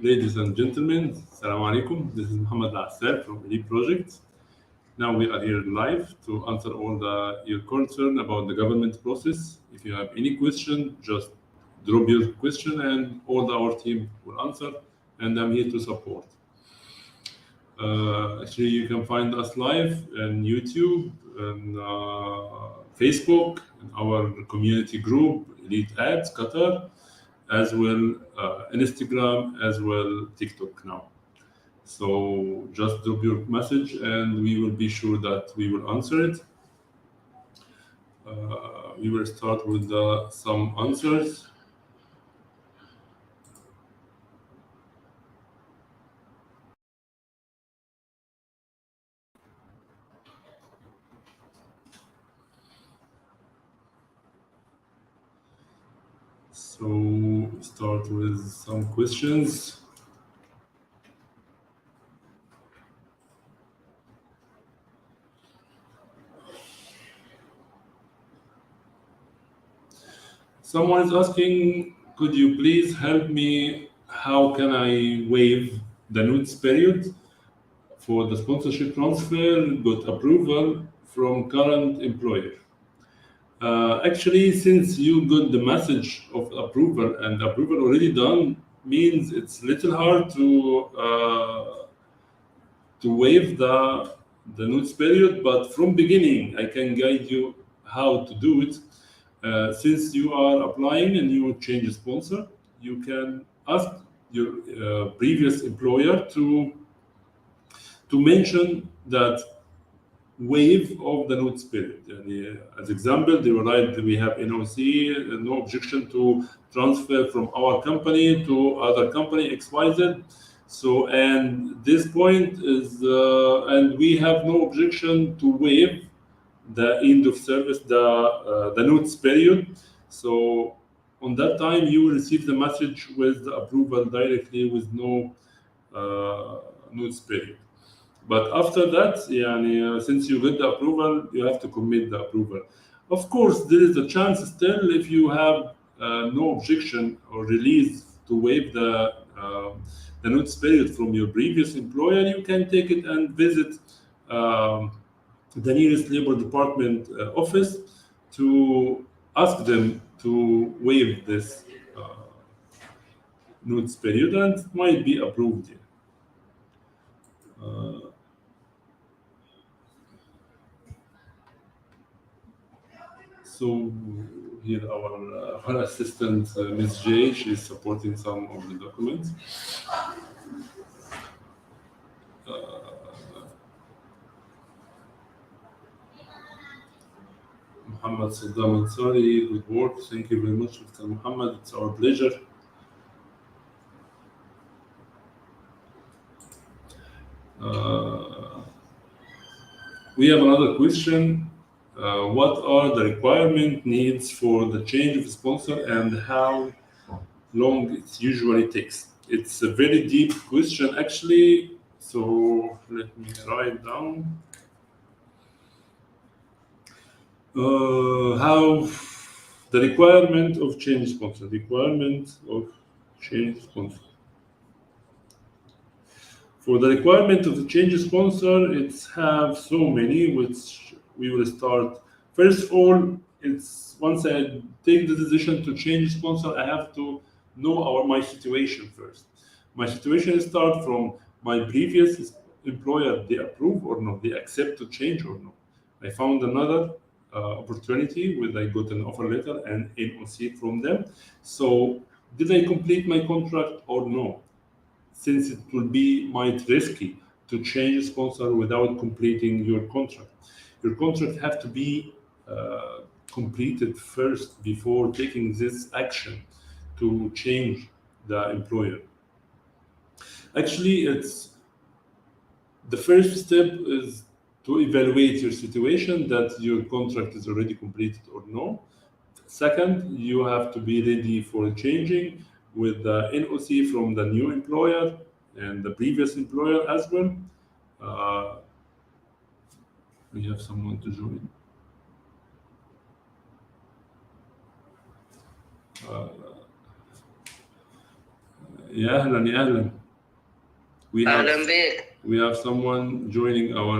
Ladies and gentlemen, Assalamu alaikum. This is Muhammad Assad from Elite Project. Now we are here live to answer all your concern about the government process. If you have any question, just drop your question and all our team will answer, and I'm here to support. Actually, you can find us live on YouTube and Facebook, in our community group, Elite Ads Qatar, as well Instagram, as well TikTok now. So just drop your message and we will be sure that we will answer it. We will start with some answers. So start with some questions. Someone is asking, could you please help me? How can I waive the notice period for the sponsorship transfer, got approval from current employer? Actually, since you got the message of approval and approval already done, means it's little hard to waive the notice period. But from beginning, I can guide you how to do it. Since you are applying a new change sponsor, you can ask your previous employer to mention that waive of the notice period. As example, they will write that we have NOC, no objection to transfer from our company to other company XYZ. So, and this point is, and we have no objection to waive the end of service, the notice period. So on that time, you will receive the message with the approval directly with no notice period. But after that, since you get the approval, you have to commit the approval. Of course, there is a chance still if you have no objection or release to waive the notice period from your previous employer, you can take it and visit the nearest labor department office to ask them to waive this notice period, and it might be approved. So here our assistant, Ms. J, she is supporting some of the documents. Muhammad Saddam Ansari, good work. Thank you very much, Mr. Muhammad. It's our pleasure. We have another question. What are the requirement needs for the change of sponsor and how long it usually takes? It's a very deep question, actually. So let me write down. How the requirement of change sponsor. For the requirement of the change sponsor, it's have so many, which we will start. First of all, it's once I take the decision to change sponsor, I have to know my situation first. My situation starts from my previous employer, they approve or not, they accept to change or not. I found another opportunity where I got an offer letter and NOC from them. So did I complete my contract or no? Since it will be might risky to change sponsor without completing your contract. Your contract have to be completed first before taking this action to change the employer. Actually, it's the first step is to evaluate your situation that your contract is already completed or no. Second, you have to be ready for changing with the NOC from the new employer and the previous employer as well. We have someone to join. يا أهلا يا أهلا. أهلا بك. We have someone joining our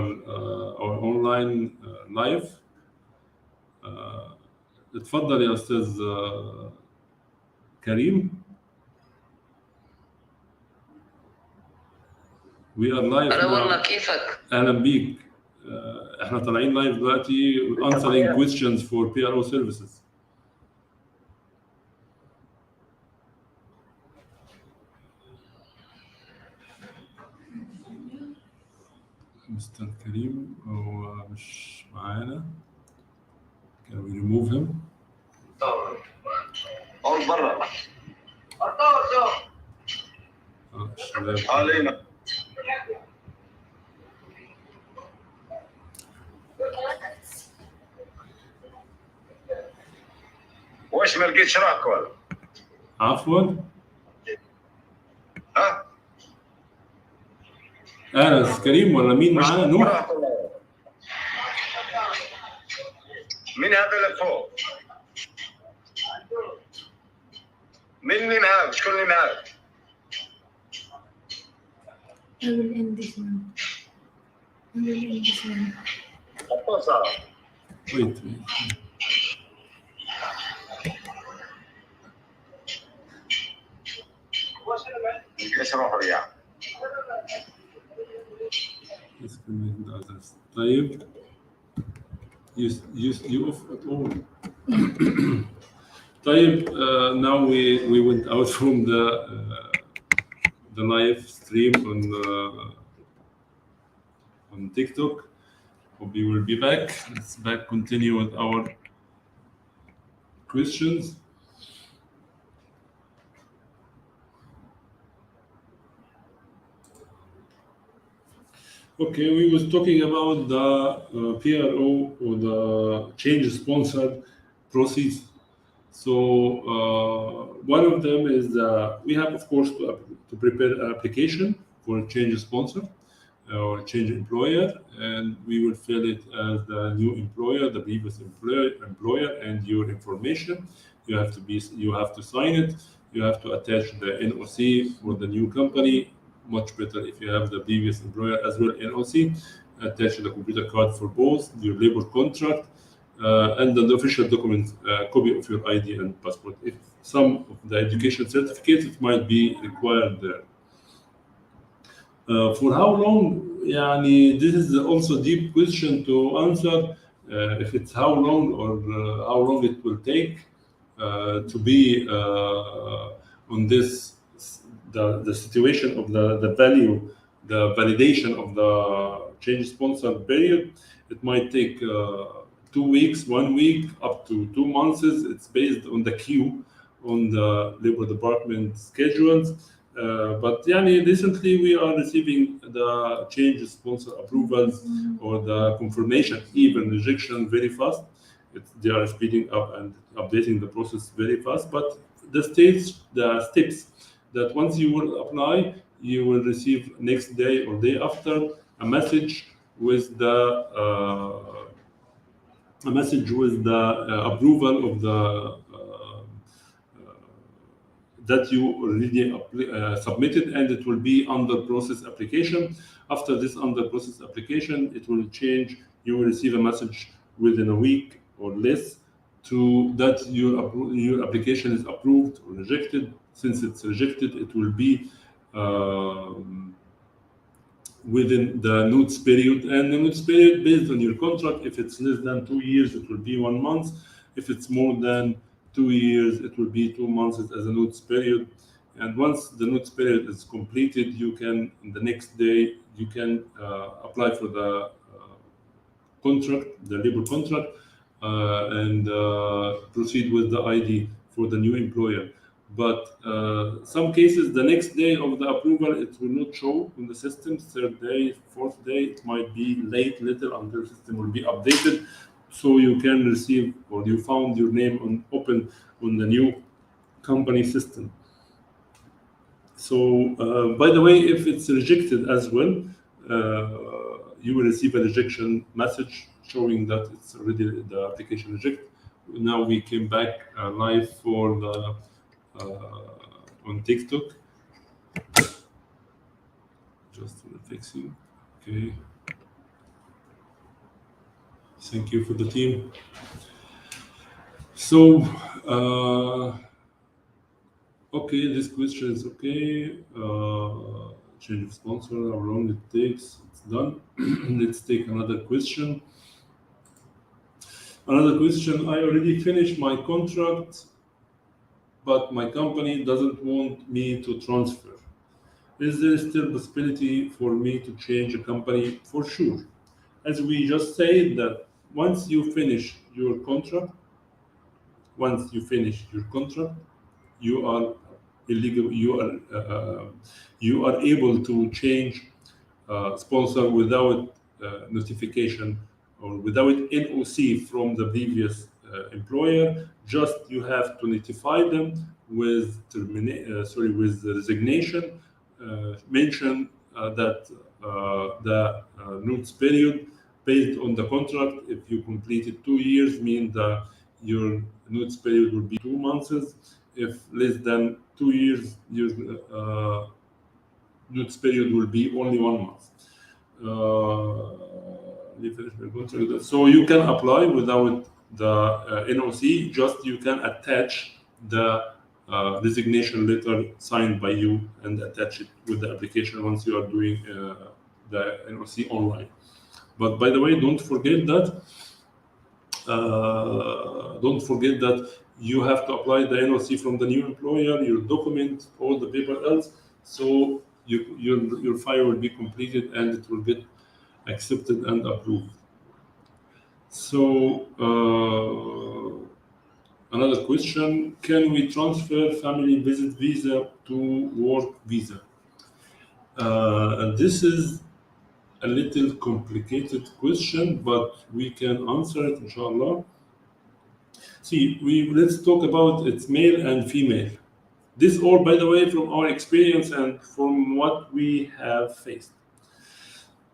online live. اتفضل يا أستاذ كريم. We are live هلا now. والله، كيفك؟ أهلا بيك. احنا طالعين لايف دلوقتي answering questions for PRO services. مستر كريم هو مش معانا. Can we remove him? قول برا. الشباب. علينا. وش ما لقيت شراك ولا؟ عفوا. ها؟ أنا أستاذ كريم ولا مين معانا؟ نوح. مين هذا اللي فوق؟ مين اللي معاك؟ شكون اللي معاك؟ I will end this one. Wait. ليش روحوا وياه؟ طيب. You off at all. طيب. Now we went out from the live stream on TikTok. Hope you will be back. Let's continue with our questions. Okay, we was talking about the PRO or the change sponsor process. So one of them is we have, of course, to prepare an application for a change sponsor or change employer, and we will fill it as the new employer, the previous employer, and your information. You have to sign it. You have to attach the NOC for the new company. Much better if you have the previous employer as well NOC. Attach the computer card for both, your labor contract, and the official document, copy of your ID and passport. If some of the education certificates, it might be required there. For how long? This is also a deep question to answer. If it's how long or how long it will take to be on this, the situation of the value, the validation of the change sponsor period. It might take 2 weeks, 1 week, up to 2 months. It's based on the queue on the Labor Department schedules. But recently we are receiving the change sponsor approvals or the confirmation, even rejection, very fast. They are speeding up and updating the process very fast. But the steps that once you will apply, you will receive next day or day after a message with the approval of the that you already submitted, and it will be under process application. After this under process application, it will change. You will receive a message within a week or less to that your application is approved or rejected. Since it's rejected, it will be within the notice period, and the notice period based on your contract. If it's less than 2 years, it will be 1 month. If it's more than 2 years, it will be 2 months as a notice period. And once the notice period is completed, you can, the next day, you can apply for the contract, the labor contract, and proceed with the ID for the new employer. But some cases, the next day of the approval, it will not show in the system. 3rd day, 4th day, it might be late little until the system will be updated. So you can receive, or you found your name open on the new company system. So, by the way, if it's rejected as well, you will receive a rejection message showing that it's already the application rejected. Now we came back live for the on TikTok. Just fixing. Okay. Thank you for the team. So, okay, this question is okay. Change of sponsor, how long it takes? It's done. Let's take another question. Another question, I already finished my contract, but my company doesn't want me to transfer. Is there still possibility for me to change a company? For sure. As we just said that once you finish your contract, you are illegal. You are able to change sponsor without notification or without NOC from the previous employer. Just you have to notify them with with the resignation. Mention that the notice period based on the contract. If you completed 2 years, mean that your notice period will be 2 months. If less than 2 years, your notice period will be only 1 month. So you can apply without the NOC. Just you can attach the resignation letter signed by you and attach it with the application once you are doing the NOC online. But by the way, don't forget that you have to apply the NOC from the new employer, your document, all the paper else. So your file will be completed and it will get accepted and approved. So another question: can we transfer family visit visa to work visa? This is a little complicated question, but we can answer it, inshallah. See, let's talk about it's male and female. This all, by the way, from our experience and from what we have faced.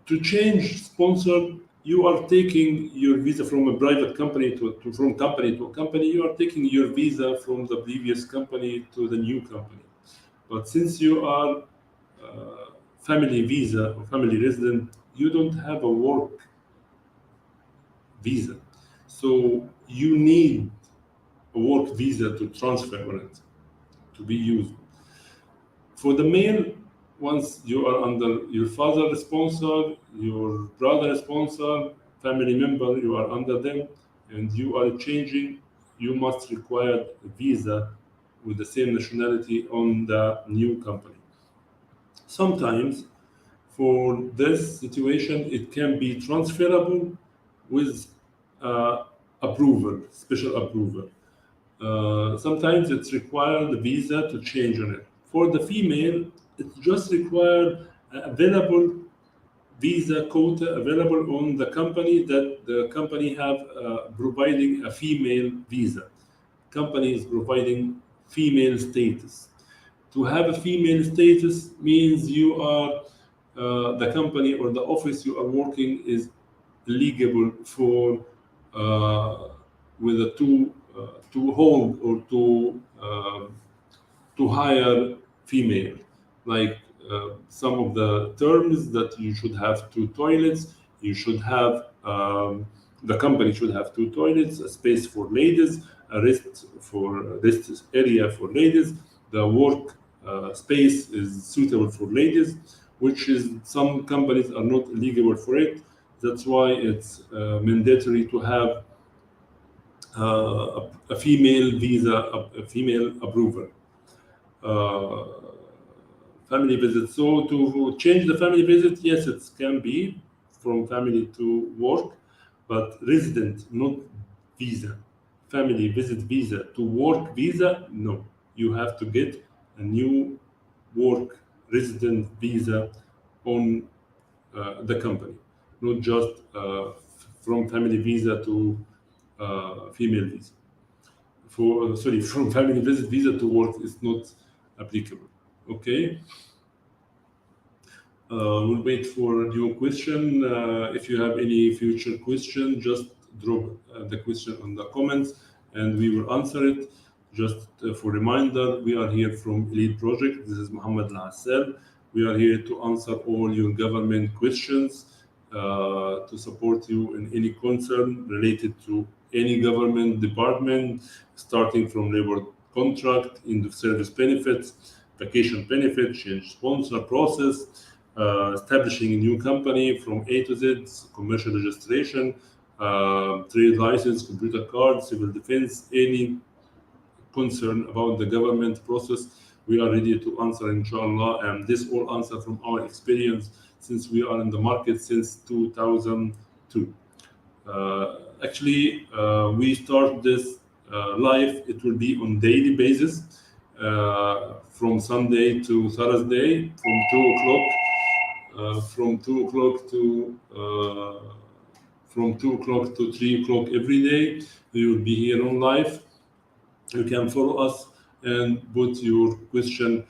To change sponsor, you are taking your visa from a private company from company to company. You are taking your visa from the previous company to the new company. But since you are family visa or family resident, you don't have a work visa. So you need a work visa to transfer on it, to be used. For the male, once you are under your father sponsor, your brother sponsor, family member, you are under them, and you are changing, you must require a visa with the same nationality on the new company. Sometimes, for this situation, it can be transferable with approval, special approval. Sometimes it's required the visa to change on it. For the female, it's just required available visa quota available on the company that the company have providing a female visa. Company is providing female status. To have a female status means you are the company or the office you are working is eligible for with a to hold or to hire female. Like some of the terms that you should have 2 toilets, you should have the company should have 2 toilets, a space for ladies, a rest area for ladies. The work space is suitable for ladies, which is some companies are not eligible for it. That's why it's mandatory to have a female visa, a female approval. Family visit. So to change the family visit, yes, it can be from family to work, but resident, not visa. Family visit visa to work visa, no. You have to get a new work resident visa on the company, not just from family visa to female visa. From family visit visa to work is not applicable. Okay. We'll wait for your question. If you have any future question, just drop the question on the comments and we will answer it. Just for reminder, we are here from Elite Project. This is Mohammed Al-Hassel. We are here to answer all your government questions, to support you in any concern related to any government department, starting from labor contract, end of service benefits, vacation benefits, change sponsor process, establishing a new company from A to Z, commercial registration, trade license, computer card, civil defense, any concern about the government process, we are ready to answer, inshallah. And this all answer from our experience since we are in the market since 2002. Actually, we start this live. It will be on daily basis from Sunday to Thursday from 2 o'clock. From 2 o'clock to 3 o'clock every day. We will be here on live. You can follow us and put your question.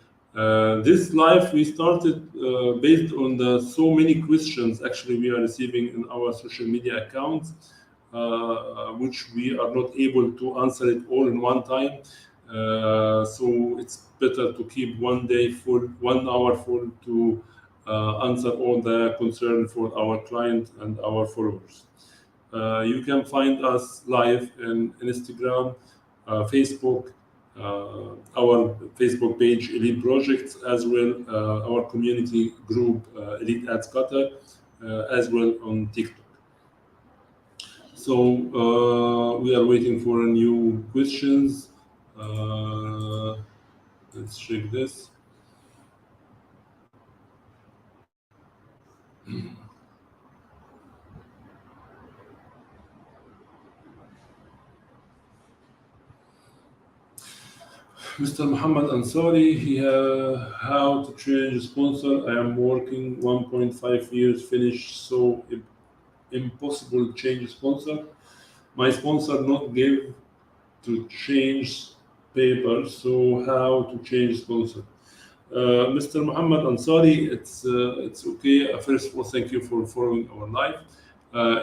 This live we started based on the so many questions actually we are receiving in our social media accounts, which we are not able to answer it all in one time. So it's better to keep one day full, 1 hour full to answer all the concern for our client and our followers. You can find us live in Instagram, Facebook, our Facebook page Elite Projects, as well our community group Elite Ads Qatar, as well on TikTok. So we are waiting for new questions. Let's check this. Mr. Muhammad Ansari, how to change sponsor? I am working 1.5 years finished, so impossible to change sponsor. My sponsor not give to change paper, so how to change sponsor? Mr. Muhammad Ansari, it's okay. First of all, thank you for following our live.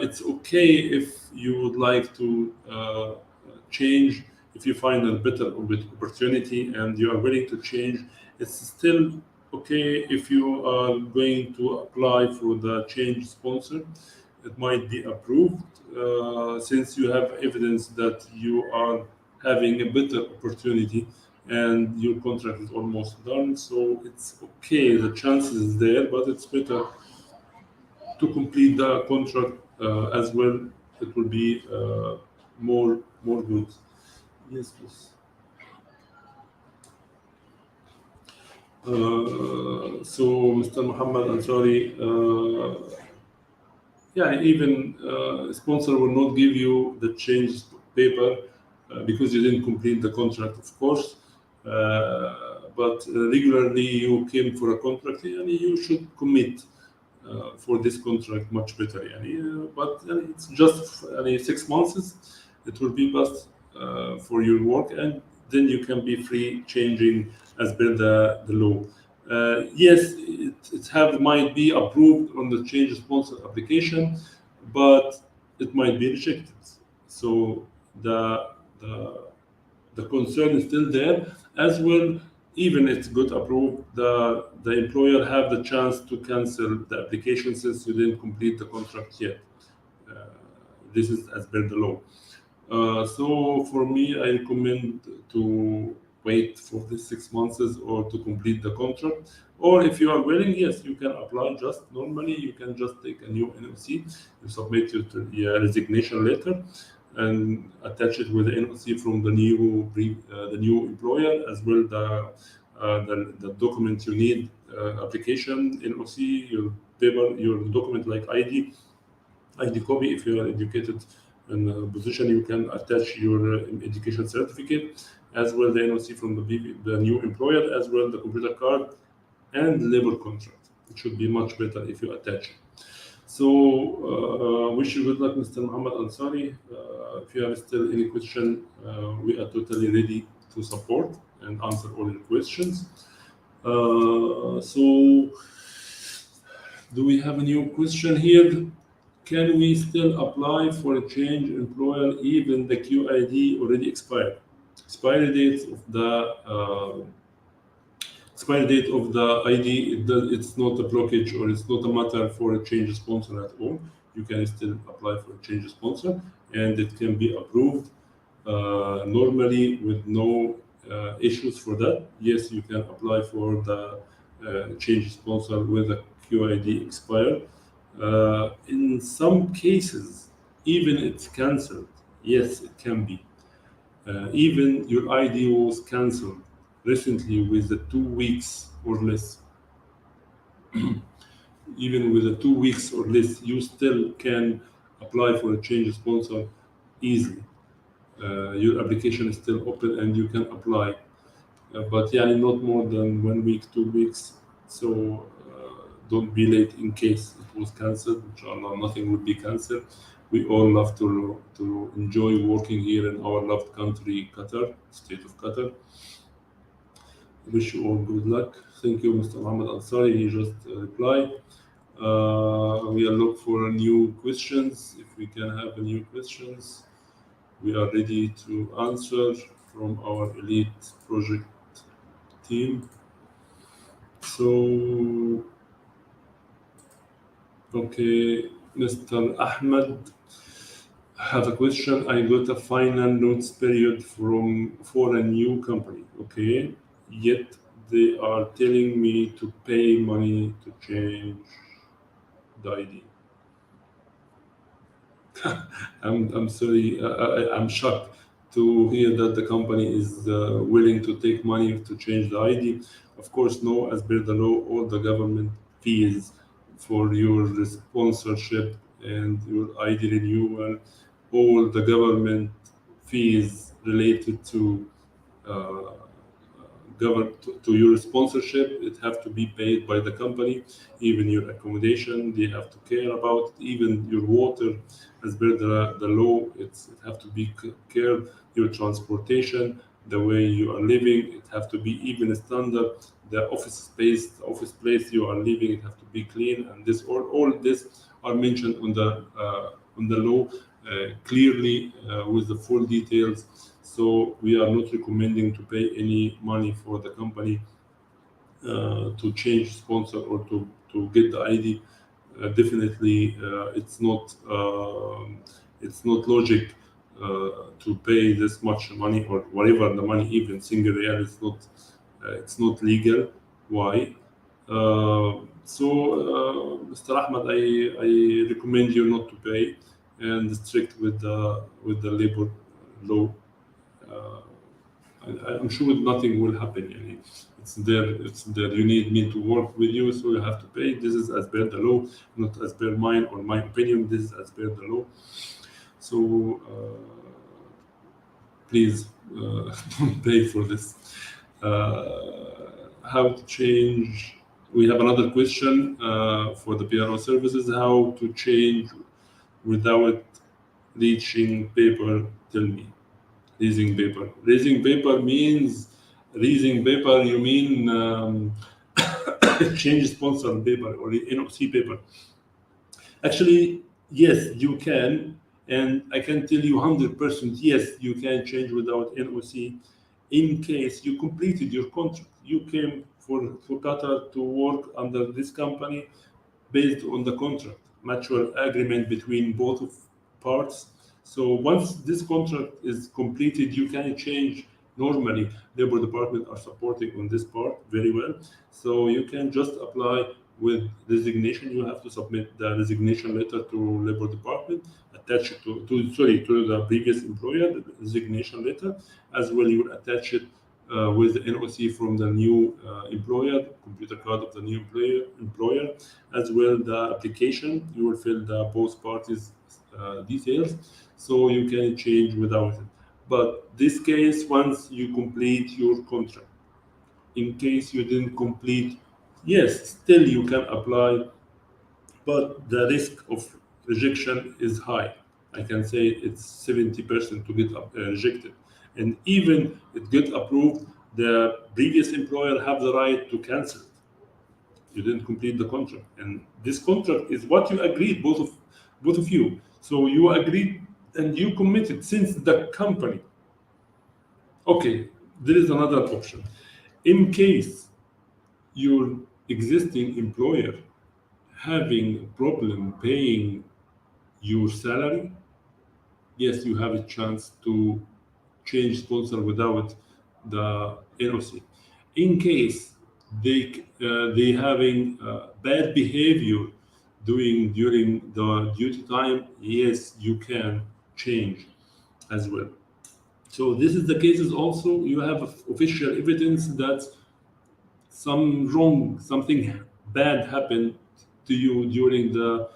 It's okay if you would like to change. If you find a better opportunity and you are willing to change, it's still okay if you are going to apply for the change sponsor. It might be approved since you have evidence that you are having a better opportunity and your contract is almost done. So it's okay, the chances is there, but it's better to complete the contract as well. It will be more good. Yes, please. So, Mr. Muhammad Ansari, yeah, even sponsor will not give you the change paper because you didn't complete the contract, of course. But regularly you came for a contract, and you should commit for this contract much better. But it's just 6 months. It will be best for your work, and then you can be free changing as per the law. Yes, it might be approved on the change sponsor application, but it might be rejected. So the concern is still there as well. Even if it's got approved, the employer have the chance to cancel the application since you didn't complete the contract yet. This is as per the law. So for me, I recommend to wait for the 6 months or to complete the contract. Or if you are willing, yes, you can apply just normally. You can just take a new NOC, you submit your resignation letter, and attach it with the NOC from the new employer, as well the document you need, application, NOC, your paper, your document like ID copy. If you are educated in a position, you can attach your education certificate, as well the NOC from the new employer, as well the computer card and labor contract. It should be much better if you attach it. So wish you good luck, Mr. Muhammad Ansari. If you have still any question, we are totally ready to support and answer all your questions. So do we have a new question here? Can we still apply for a change employer even the QID already expired? expiry date of the ID, it's not a blockage or it's not a matter for a change sponsor at all. You can still apply for a change sponsor and it can be approved normally with no issues for that. Yes, you can apply for the change sponsor with a QID expired. In some cases, even it's cancelled. Yes, it can be. Even your ID was cancelled recently with the 2 weeks or less. Even with the 2 weeks or less, you still can apply for a change sponsor easily. Your application is still open and you can apply. But yeah, not more than 1 week, 2 weeks. So don't be late in case it was cancelled. Inshallah, nothing will be cancelled. We all love to enjoy working here in our loved country, Qatar, state of Qatar. Wish you all good luck. Thank you, Mr. Mohammed Ansari. He just replied. We are looking for new questions. If we can have new questions, we are ready to answer from our elite project team. So, okay, Mr. Ahmed, I have a question. I got a final notice period for a new company, okay? Yet they are telling me to pay money to change the ID. I'm sorry, I'm shocked to hear that the company is willing to take money to change the ID. Of course, no, as per the law, all the government fees for your sponsorship and your ID renewal, all the government fees related to to your sponsorship, it have to be paid by the company. Even your accommodation, they have to care about. Even your water, as per the law, it have to be cared. Your transportation, the way you are living, it have to be even standard. The office space, the office place you are living, it have to be clean. And this all this are mentioned on the law clearly with the full details. So we are not recommending to pay any money for the company to change sponsor or to get the ID. Definitely, it's not logic to pay this much money or whatever the money, even single real. It's not legal. Why? Mr. Ahmed, I recommend you not to pay and strict with the labor law. I'm sure nothing will happen. Yani. It's there. You need me to work with you, so you have to pay. This is as per the law, not as per mine or my opinion. This is as per the law. So please don't pay for this. How to change? We have another question for the PRO services. How to change without leaching paper? Tell me. Leasing paper. Leasing paper means you mean change sponsor paper or NOC paper. Actually, yes, you can, and I can tell you 100% yes, you can change without NOC in case you completed your contract. You came for Qatar to work under this company based on the contract, mutual agreement between both of parts. So once this contract is completed, you can change normally. Labor Department are supporting on this part very well. So you can just apply with resignation. You have to submit the resignation letter to Labor Department, attach it to the previous employer, the resignation letter, as well you attach it with the NOC from the new employer, computer card of the new employer, as well the application. You will fill the both parties' details, so you can change without it. But this case, once you complete your contract, in case you didn't complete, yes, still you can apply, but the risk of rejection is high. I can say it's 70% to get rejected. And even it get approved, the previous employer have the right to cancel it. You didn't complete the contract, and this contract is what you agreed, both of you. So you agreed and you committed since the company Okay, there is another option. In case your existing employer having a problem paying your salary, yes, you have a chance to change sponsor without the NOC. In case they having bad behavior during the duty time, yes, you can change as well. So this is the cases also you have official evidence that something bad happened to you during the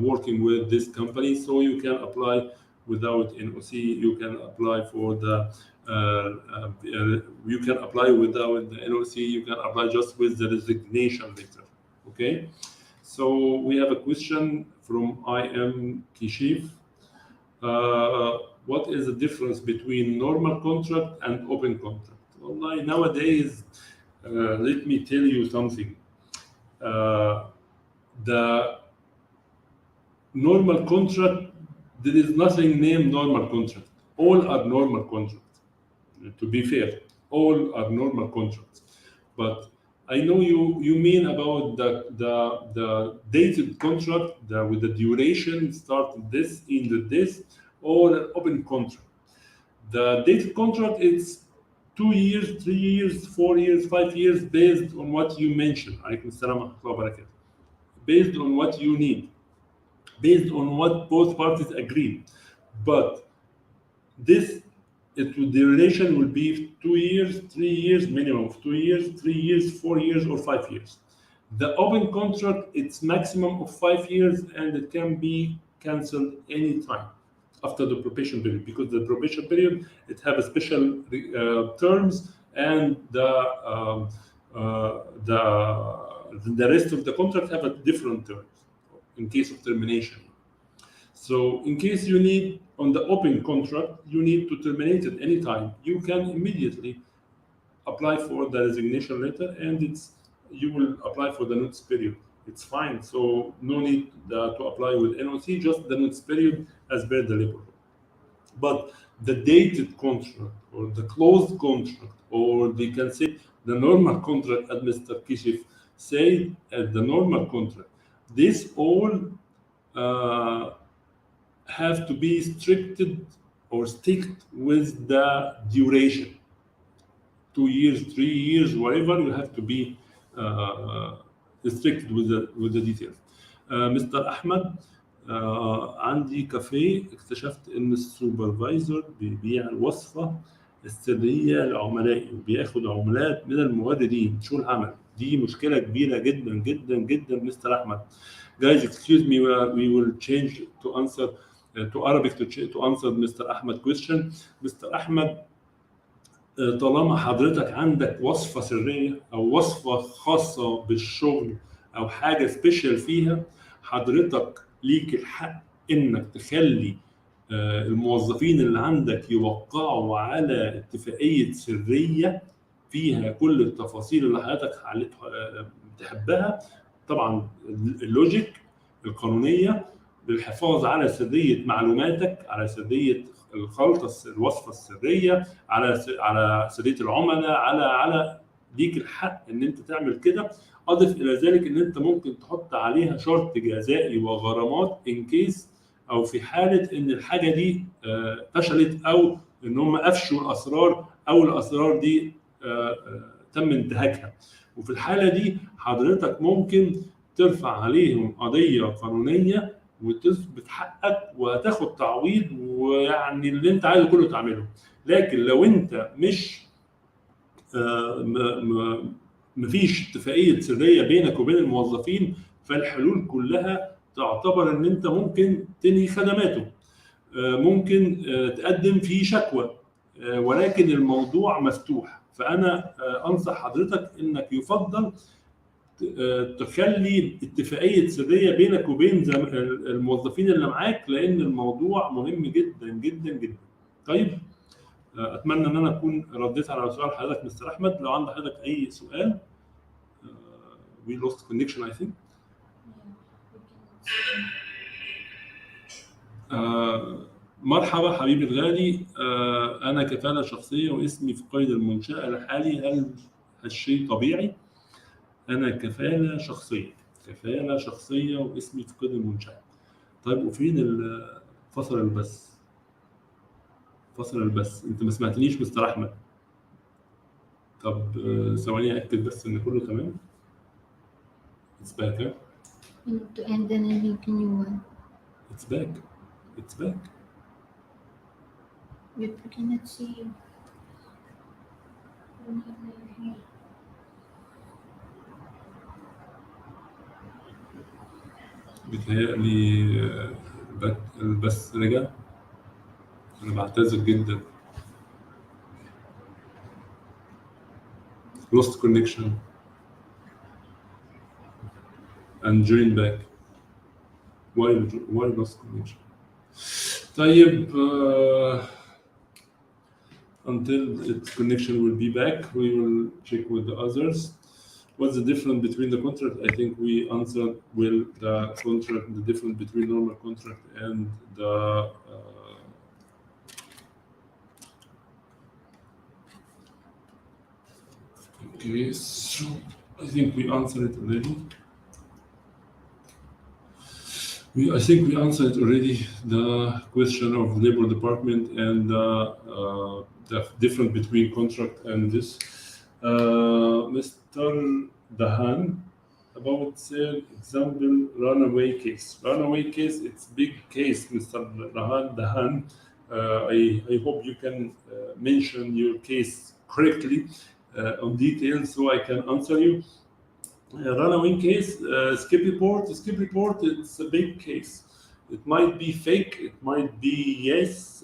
working with this company, so you can apply without NOC. You can apply for the you can apply without the NOC. You can apply just with the resignation letter. Okay. So we have a question from IM Kishif. What is the difference between normal contract and open contract? Well, nowadays, let me tell you something. The normal contract, there is nothing named normal contract. All are normal contracts. To be fair, all are normal contracts. But I know you mean about the dated contract with the duration start this in this, or an open contract. The dated contract is 2 years, 3 years, 4 years, 5 years, based on what you mentioned. Alaikum assalam wa rahmatullahi wa barakatuh. Based on what you need, based on what both parties agree. But this the relation will be 2 years, 3 years, minimum of 2 years, 3 years, 4 years, or 5 years. The open contract, it's maximum of 5 years, and it can be cancelled anytime after the probation period, because the probation period, it have a special terms, and the rest of the contract have a different terms in case of termination. So in case you need on the open contract, you need to terminate it anytime, you can immediately apply for the resignation letter, and you will apply for the notice period. It's fine. So no need to apply with NOC, just the notice period as per the labor law. But the dated contract or the closed contract, or they can say the normal contract, as Mr. Kishif said, as the normal contract, this all have to be restricted or sticked with the duration. 2 years, 3 years, whatever, you have to be restricted with the details. مستر احمد عندي كافيه، اكتشفت ان السوبرفايزر بيبيع الوصفه السريه لعملائي وبياخد عملات من الموردين، شو العمل؟ دي مشكله كبيره جدا جدا جدا مستر احمد. Guys, excuse me, we will change to answer to Arabic to answer Mr. Ahmed question. Mr. Ahmed, طالما حضرتك عندك وصفة سرية أو وصفة خاصة بالشغل أو حاجة سبيشال فيها، حضرتك ليك الحق إنك تخلي الموظفين اللي عندك يوقعوا على اتفاقية سرية فيها كل التفاصيل اللي حضرتك بتحبها. طبعا اللوجيك القانونية للحفاظ على سرية معلوماتك، على سرية الخلطة الوصفة السرية، على سرية العملاء، على ليك الحق ان انت تعمل كده. اضف الى ذلك ان انت ممكن تحط عليها شرط جزائي وغرامات ان كيس او في حالة ان الحاجة دي فشلت، او ان هم افشوا الاسرار، او الاسرار دي تم انتهاكها. وفي الحالة دي حضرتك ممكن ترفع عليهم قضية قانونية وتثبت حقك وهتاخد تعويض، ويعني اللي انت عايزه كله تعمله. لكن لو انت مش مفيش اتفاقية سرية بينك وبين الموظفين، فالحلول كلها تعتبر ان انت ممكن تنهي خدماته، ممكن تقدم فيه شكوى، ولكن الموضوع مفتوح. فانا انصح حضرتك انك يفضل تخلي اتفاقية سرية بينك وبين الموظفين اللي معاك، لأن الموضوع مهم جدا جدا جدا. طيب، أتمنى أن أنا أكون رديت على سؤال حضرتك مستر أحمد. لو عند حضرتك أي سؤال. We lost connection I think. مرحبا حبيبي الغالي، أنا كفالة شخصية واسمي في قيد المنشأة الحالي، هل هالشيء طبيعي؟ أنا كفالة شخصية واسمي في قيد المنشأة. طيب وفين فصل البث؟ أنت ما سمعتنيش مستر أحمد. طب ثواني أكد بس إن كله تمام. It's back. You need to end and then make a new one. It's back. We cannot see you. بيتهيألي البث رجع. أنا بعتذر جدا. Lost connection and join back. Why lost connection? طيب until its connection will be back, we will check with the others. What's the difference between the contract? I think we answered well the contract, the difference between normal contract and the okay, so I think we answered it already. I think we answered already the question of Labor Department and the difference between contract and this. Mr. Dahan, about example runaway case. Runaway case, it's big case, Mr. Dahan. I hope you can mention your case correctly on details so I can answer you. Runaway case, skip report, it's a big case. It might be fake, it might be yes,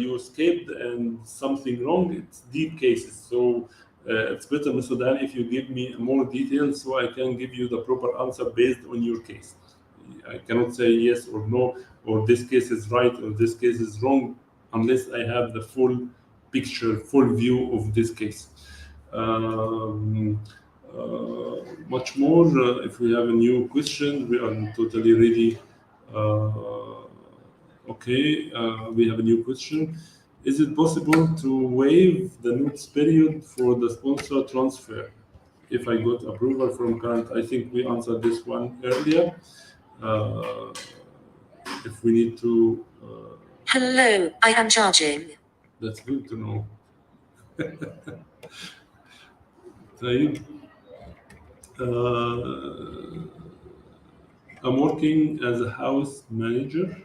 you escaped and something wrong. It's deep cases. So it's better, Mr. Dan, if you give me more details so I can give you the proper answer based on your case. I cannot say yes or no, or this case is right or this case is wrong, unless I have the full picture, full view of this case. Much more, if we have a new question, we are totally ready. Okay, we have a new question. Is it possible to waive the notice period for the sponsor transfer if I got approval from current? I think we answered this one earlier. If we need to... Hello, I am charging. That's good to know. طيب. I'm working as a house manager,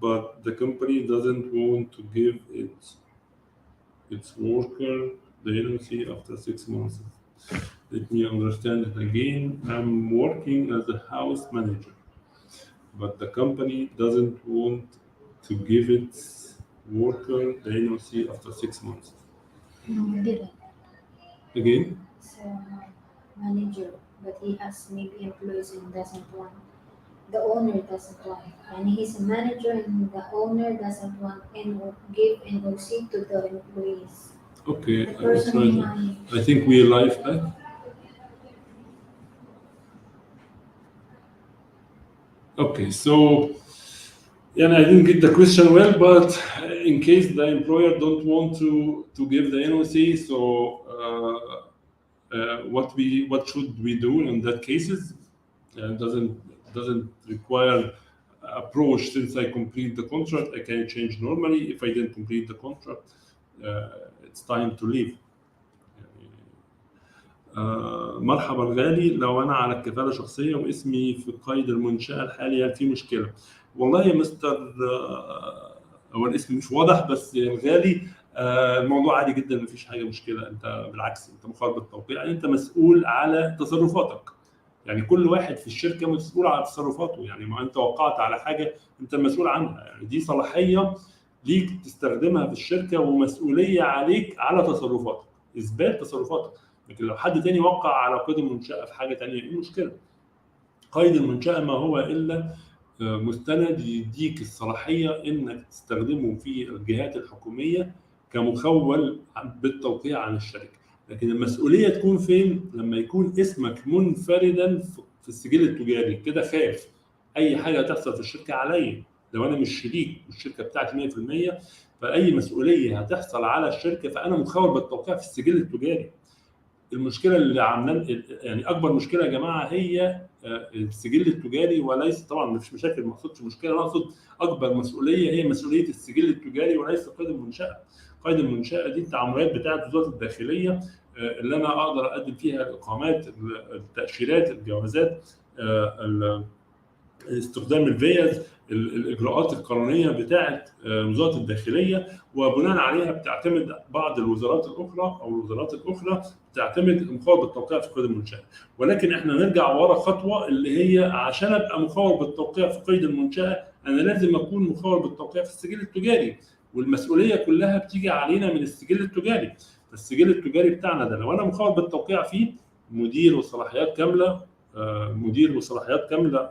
but the company doesn't want to give its worker the NOC after 6 months. Let me understand it again. I'm working as a house manager, but the company doesn't want to give its worker the NOC after 6 months. No, we didn't. Again? So, manager, but he has maybe employees and doesn't want. The owner doesn't want. And he's a manager and the owner doesn't want and give NOC to the employees. Okay, The person who managed. I think we are live back. Okay, so yeah, I didn't get the question well, but in case the employer don't want to give the NOC, so what should we do in that cases? Doesn't require approach. Since I complete the contract, I can change normally. If I didn't complete the contract, it's time to leave. مرحبا الغالي، لو أنا على الكفالة شخصية واسمي في قيد المنشأة الحالي هل في مشكلة؟ والله يا مستر هو الاسم مش واضح، بس يا الغالي الموضوع عادي جدا، مفيش حاجة مشكلة. أنت بالعكس أنت مخالف بالتوقيع، يعني أنت مسؤول على تصرفاتك. يعني كل واحد في الشركة مسؤول على تصرفاته، يعني ما أنت وقعت على حاجة أنت مسؤول عنها، يعني دي صلاحية ليك تستخدمها في الشركة ومسؤولية عليك على تصرفاتك، إثبات تصرفاتك. لكن لو حد تاني وقع على قيد المنشأة في حاجة تانية، ايه المشكلة؟ قيد المنشأة ما هو إلا مستند يديك الصلاحية إنك تستخدمه في الجهات الحكومية كمخول بالتوقيع عن الشركة. لكن المسؤولية تكون فين؟ لما يكون اسمك منفردا في السجل التجاري، كده خاف أي حاجة تحصل في الشركة عليا، لو انا مش شريك والشركه بتاعتي 100%، فاي مسؤوليه هتحصل على الشركه فانا مخول بالتوقيع في السجل التجاري. المشكله اللي عاملين يعني اكبر مشكله يا جماعه هي السجل التجاري، وليس طبعا مفيش مشاكل، ما اقصدش مشكله، انا اقصد اكبر مسؤوليه هي مسؤوليه السجل التجاري وليس قيد المنشاه. قيد المنشاه دي التعاملات بتاعه وزاره الداخليه اللي انا اقدر اقدم فيها الاقامات، التاشيرات، الجوازات، استخدام الفيز، الاجراءات القانونيه بتاعه وزاره الداخليه، وبناء عليها بتعتمد بعض الوزارات الاخرى او الوزارات الاخرى بتعتمد مخاول بالتوقيع في قيد المنشاه. ولكن احنا نرجع ورا خطوه، اللي هي عشان ابقى مخاول بالتوقيع في قيد المنشاه انا لازم اكون مخاول بالتوقيع في السجل التجاري، والمسؤوليه كلها بتيجي علينا من السجل التجاري. فالسجل التجاري بتاعنا ده لو انا مخاول بالتوقيع فيه مدير وصلاحيات كامله،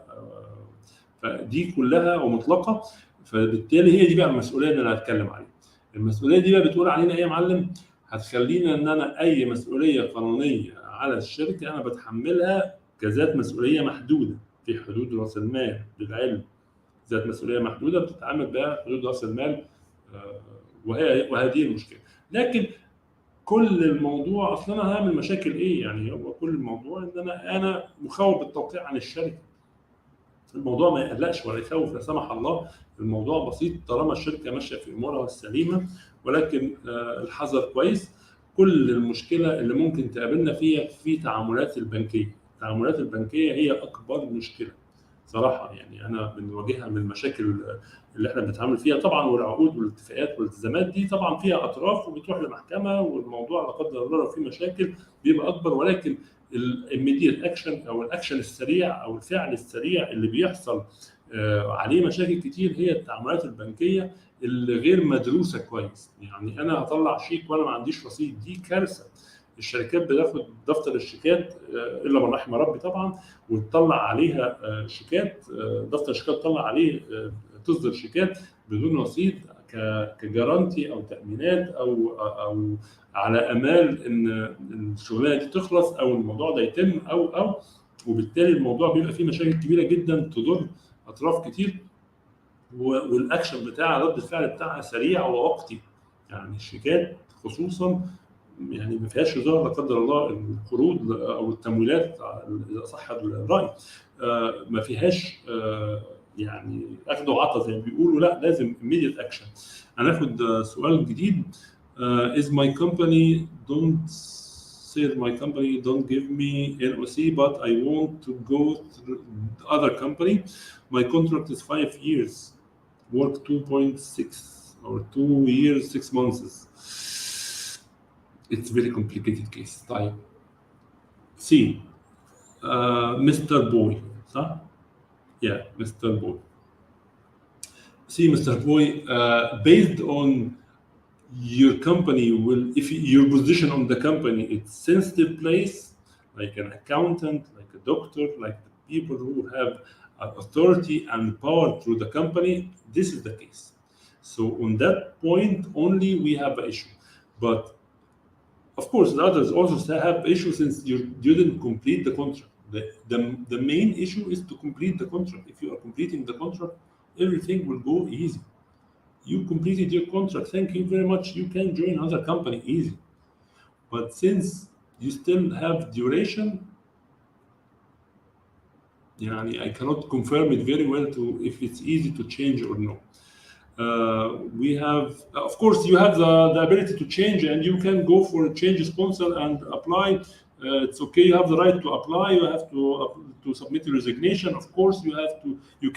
فدي كلها ومطلقه. فبالتالي هي دي بقى المسؤوليه اللي انا هتكلم عليها. المسؤوليه دي بقى بتقول علينا ايه يا معلم؟ هتخلينا ان انا اي مسؤوليه قانونيه على الشركه انا بتحملها كذات مسؤوليه محدوده في حدود راس المال بالعلم. ذات مسؤوليه محدوده بتتعامل بها حدود راس المال، وهذه المشكله. لكن كل الموضوع اصلا انا هعمل مشاكل ايه؟ يعني هو كل الموضوع ان انا مخاوف بالتوقيع عن الشركه. الموضوع ما يقلقش ولا يخوف لا سمح الله، الموضوع بسيط طالما الشركه ماشيه في امورها السليمه، ولكن الحذر كويس. كل المشكله اللي ممكن تقابلنا فيها في تعاملات البنكيه. التعاملات البنكيه هي اكبر مشكله صراحه، يعني انا بنواجهها من المشاكل اللي احنا بنتعامل فيها طبعا. والعقود والاتفاقات والالتزامات دي طبعا فيها اطراف وبتروح لمحكمه، والموضوع لا قدر الله لو في مشاكل بيبقى اكبر. ولكن الاميديت اكشن او الاكشن السريع او الفعل السريع اللي بيحصل عليه مشاكل كتير هي التعاملات البنكيه اللي غير مدروسه كويس. يعني انا هطلع شيك وانا ما عنديش رصيد، دي كارثه. الشركات بتاخد دفتر الشيكات الا من رحم ربي طبعا، وتطلع عليها شيكات، دفتر الشيكات تطلع عليه تصدر شيكات بدون رصيد كجارانتي او تامينات او على امال ان الشغلانه دي تخلص او الموضوع ده يتم او وبالتالي الموضوع بيبقى فيه مشاكل كبيره جدا تضر اطراف كتير، والاكشن بتاع رد الفعل بتاعها سريع ووقتي. يعني الشيكات خصوصا يعني ما فيهاش هزار لا قدر الله. القروض او التمويلات اذا صح الراي ما فيهاش يعني اخذ وعطا زي ما بيقولوا، لا لازم immediate action. هناخد سؤال جديد. is my company don't give me NOC but I want to go to the other company. My contract is 5 years, work 2.6 or 2 years 6 months. It's very complicated case. طيب C Mr. Boy صح؟ Yeah, Mr. Boy. See, Mr. Boy, based on your company if your position on the company, it's sensitive place, like an accountant, like a doctor, like the people who have authority and power through the company, this is the case. So on that point only we have an issue. But of course, the others also have issues since you didn't complete the contract. The main issue is to complete the contract. If you are completing the contract, everything will go easy. You completed your contract, thank you very much. You can join another company easy. But since you still have duration, يعني I cannot confirm it very well to if it's easy to change or no. We have, of course, you have the ability to change, and you can go for a change sponsor and apply. It's okay. You have the right to apply. You have to submit a resignation. Of course, you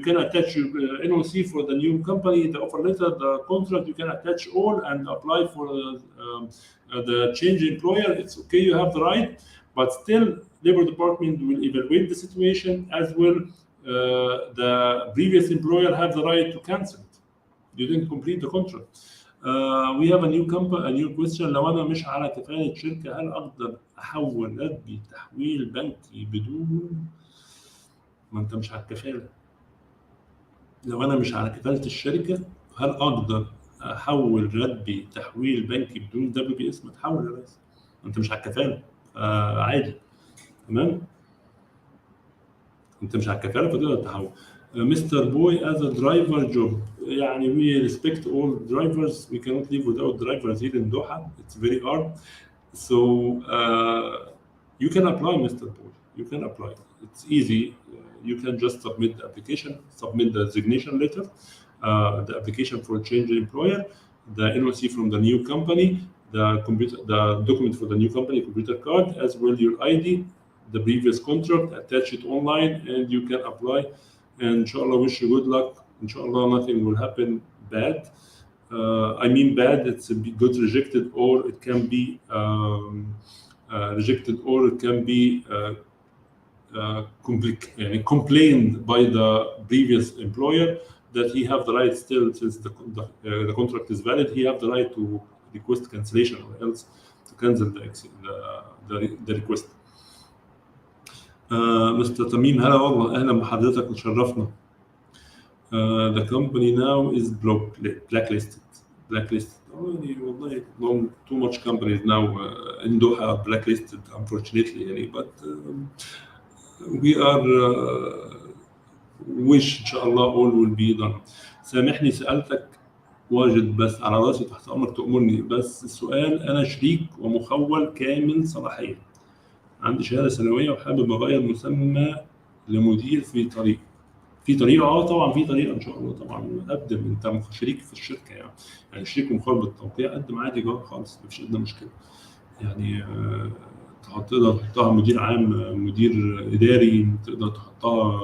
can attach your NOC for the new company, the offer letter, the contract. You can attach all and apply for the change employer. It's okay. You have the right, but still, Labor Department will evaluate the situation as well. The previous employer have the right to cancel it. You didn't complete the contract. We have a new question. لو أنا مش على كفالة شركة هل أقدر أحول راتبي تحويل بنكي بدون؟ ما أنت مش على الكفالة. لو أنا مش على كفالة الشركة هل أقدر أحول راتبي تحويل بنكي بدون WBS؟ ما تحول يا ريس. أنت مش على الكفالة. عادي. تمام؟ انت مش على الكفاله فتقدر تحول. Mr. Boy as a driver job. يعني we respect all drivers. We cannot live without drivers here in Doha. It's very hard. So you can apply, Mr. Boy. You can apply. It's easy. You can just submit the application, submit the resignation letter, the application for change in employer, the NOC from the new company, the document for the new company, computer card, as well your ID, the previous contract, attach it online, and you can apply. And inshallah, wish you good luck. Inshallah, nothing will happen bad. I mean bad, it's got rejected, or it can be rejected, or it can be complained by the previous employer that he have the right still, since the contract is valid, he have the right to request cancellation or else to cancel the request. Mr. Tamim, هلا والله، اهلا بحضرتك وتشرفنا. The company now is blacklisted. والله too much companies now in Doha blacklisted, unfortunately. But we are wish إن شاء الله all will be done. سامحني سألتك واجد، بس على راسي تحت أمرك تأمرني. بس السؤال، أنا شريك ومخول كامل صلاحية، عندي شهادة سنوية وحابب أغير مسمى لمدير في طريقة. طبعا في طريقة إن شاء الله. طبعا قدم، أنت شريك في الشركة يعني شريك ومخول بالتوقيع، قدم عادي جوه خالص، مفيش أدنى مشكلة. يعني تقدر تحطها مدير عام، مدير إداري، تقدر تحطها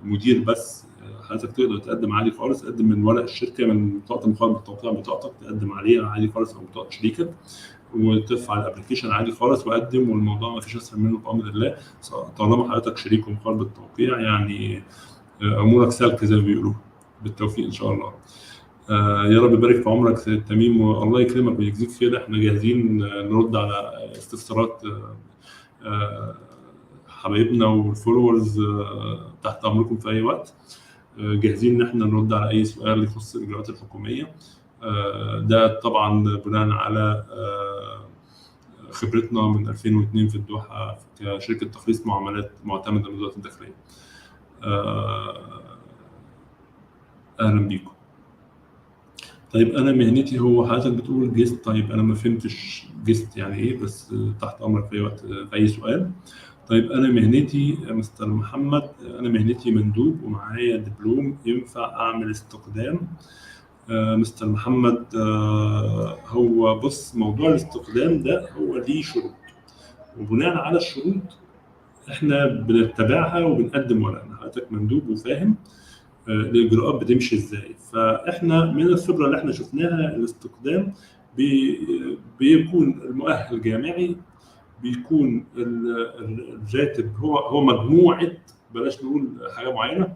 مدير، بس حضرتك تقدر تقدم عادي خالص. قدم من ورق الشركة، من بطاقة مخالفة بالتوقيع بتاعتك، تقدم عليها عادي خالص، أو بطاقة شريكك، وترفع الابلكيشن عادي خالص وقدم، والموضوع ما فيش اسهل منه بامر الله، طالما حضرتك شريك ومخالف بالتوقيع. يعني امورك سالكه زي ما بيقولوا. بالتوفيق ان شاء الله. يا رب يبارك في عمرك سيد تميم، والله يكرمك ويجزيك خير. احنا جاهزين نرد على استفسارات حبايبنا والفولورز، تحت امركم في اي وقت. جاهزين ان احنا نرد على اي سؤال يخص الاجراءات الحكوميه. ده طبعا بناء على خبرتنا من 2002 في الدوحه كشركه تخليص معاملات معتمده من وزاره الداخليه. اهلا بيكم. طيب انا مهنتي، هو حضرتك بتقول جيست، طيب انا ما فهمتش جيست يعني ايه، بس تحت امرك في اي وقت في اي سؤال. طيب انا مهنتي يا مستر محمد، انا مهنتي مندوب ومعايا دبلوم، ينفع اعمل استقدام؟ مستر محمد، هو بص، موضوع الاستقدام ده هو ليه شروط، وبناء على الشروط احنا بنتبعها وبنقدم ورقنا. حضرتك مندوب وفاهم الاجراءات بتمشي ازاي. فاحنا من الخبره اللي احنا شفناها، الاستقدام بيكون المؤهل جامعي، بيكون الراتب هو مجموعه، بلاش نقول حاجه معينه،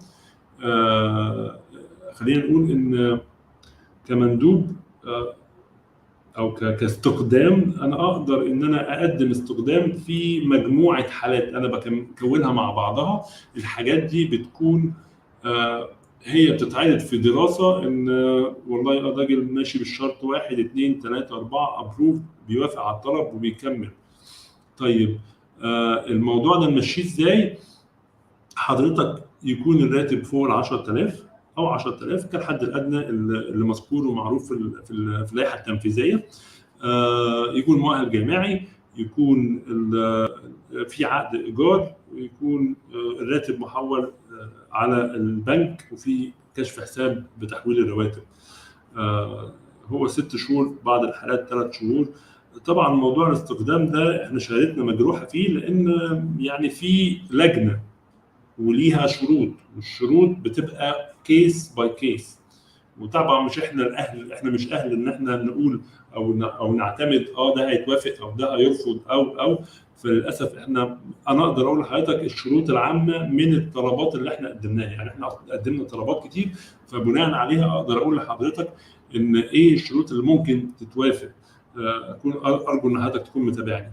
خلينا نقول ان كمندوب او كاستقدام انا اقدر ان انا اقدم استقدام في مجموعه حالات انا بكونها مع بعضها. الحاجات دي بتكون هي بتتعرض في دراسه، ان والله الراجل ماشي بالشرط 1 2 3 4 ابروف، بيوافق على الطلب وبيكمل. طيب الموضوع ده نمشيه ازاي؟ حضرتك يكون الراتب فوق ال 10,000 او 10,000 كالحد الادنى اللي مذكور ومعروف في اللائحه التنفيذيه. يكون مؤهل جامعي، يكون في عقد ايجار، ويكون الراتب محول على البنك، وفي كشف حساب بتحويل الرواتب. هو 6 شهور، بعض الحالات 3 شهور. طبعا موضوع الاستخدام ده احنا شهادتنا مجروحه فيه، لان يعني في لجنه وليها شروط، والشروط بتبقى كيس باي كيس. وطبعا مش احنا الاهل، احنا مش اهل ان احنا نقول او نعتمد ده هيتوافق او ده هيرفض او فللاسف انا اقدر اقول لحضرتك الشروط العامه من الطلبات اللي احنا قدمناها. يعني احنا قدمنا طلبات كتير، فبناء عليها اقدر اقول لحضرتك ان ايه الشروط اللي ممكن تتوافق. ارجو ان حضرتك تكون متابعني.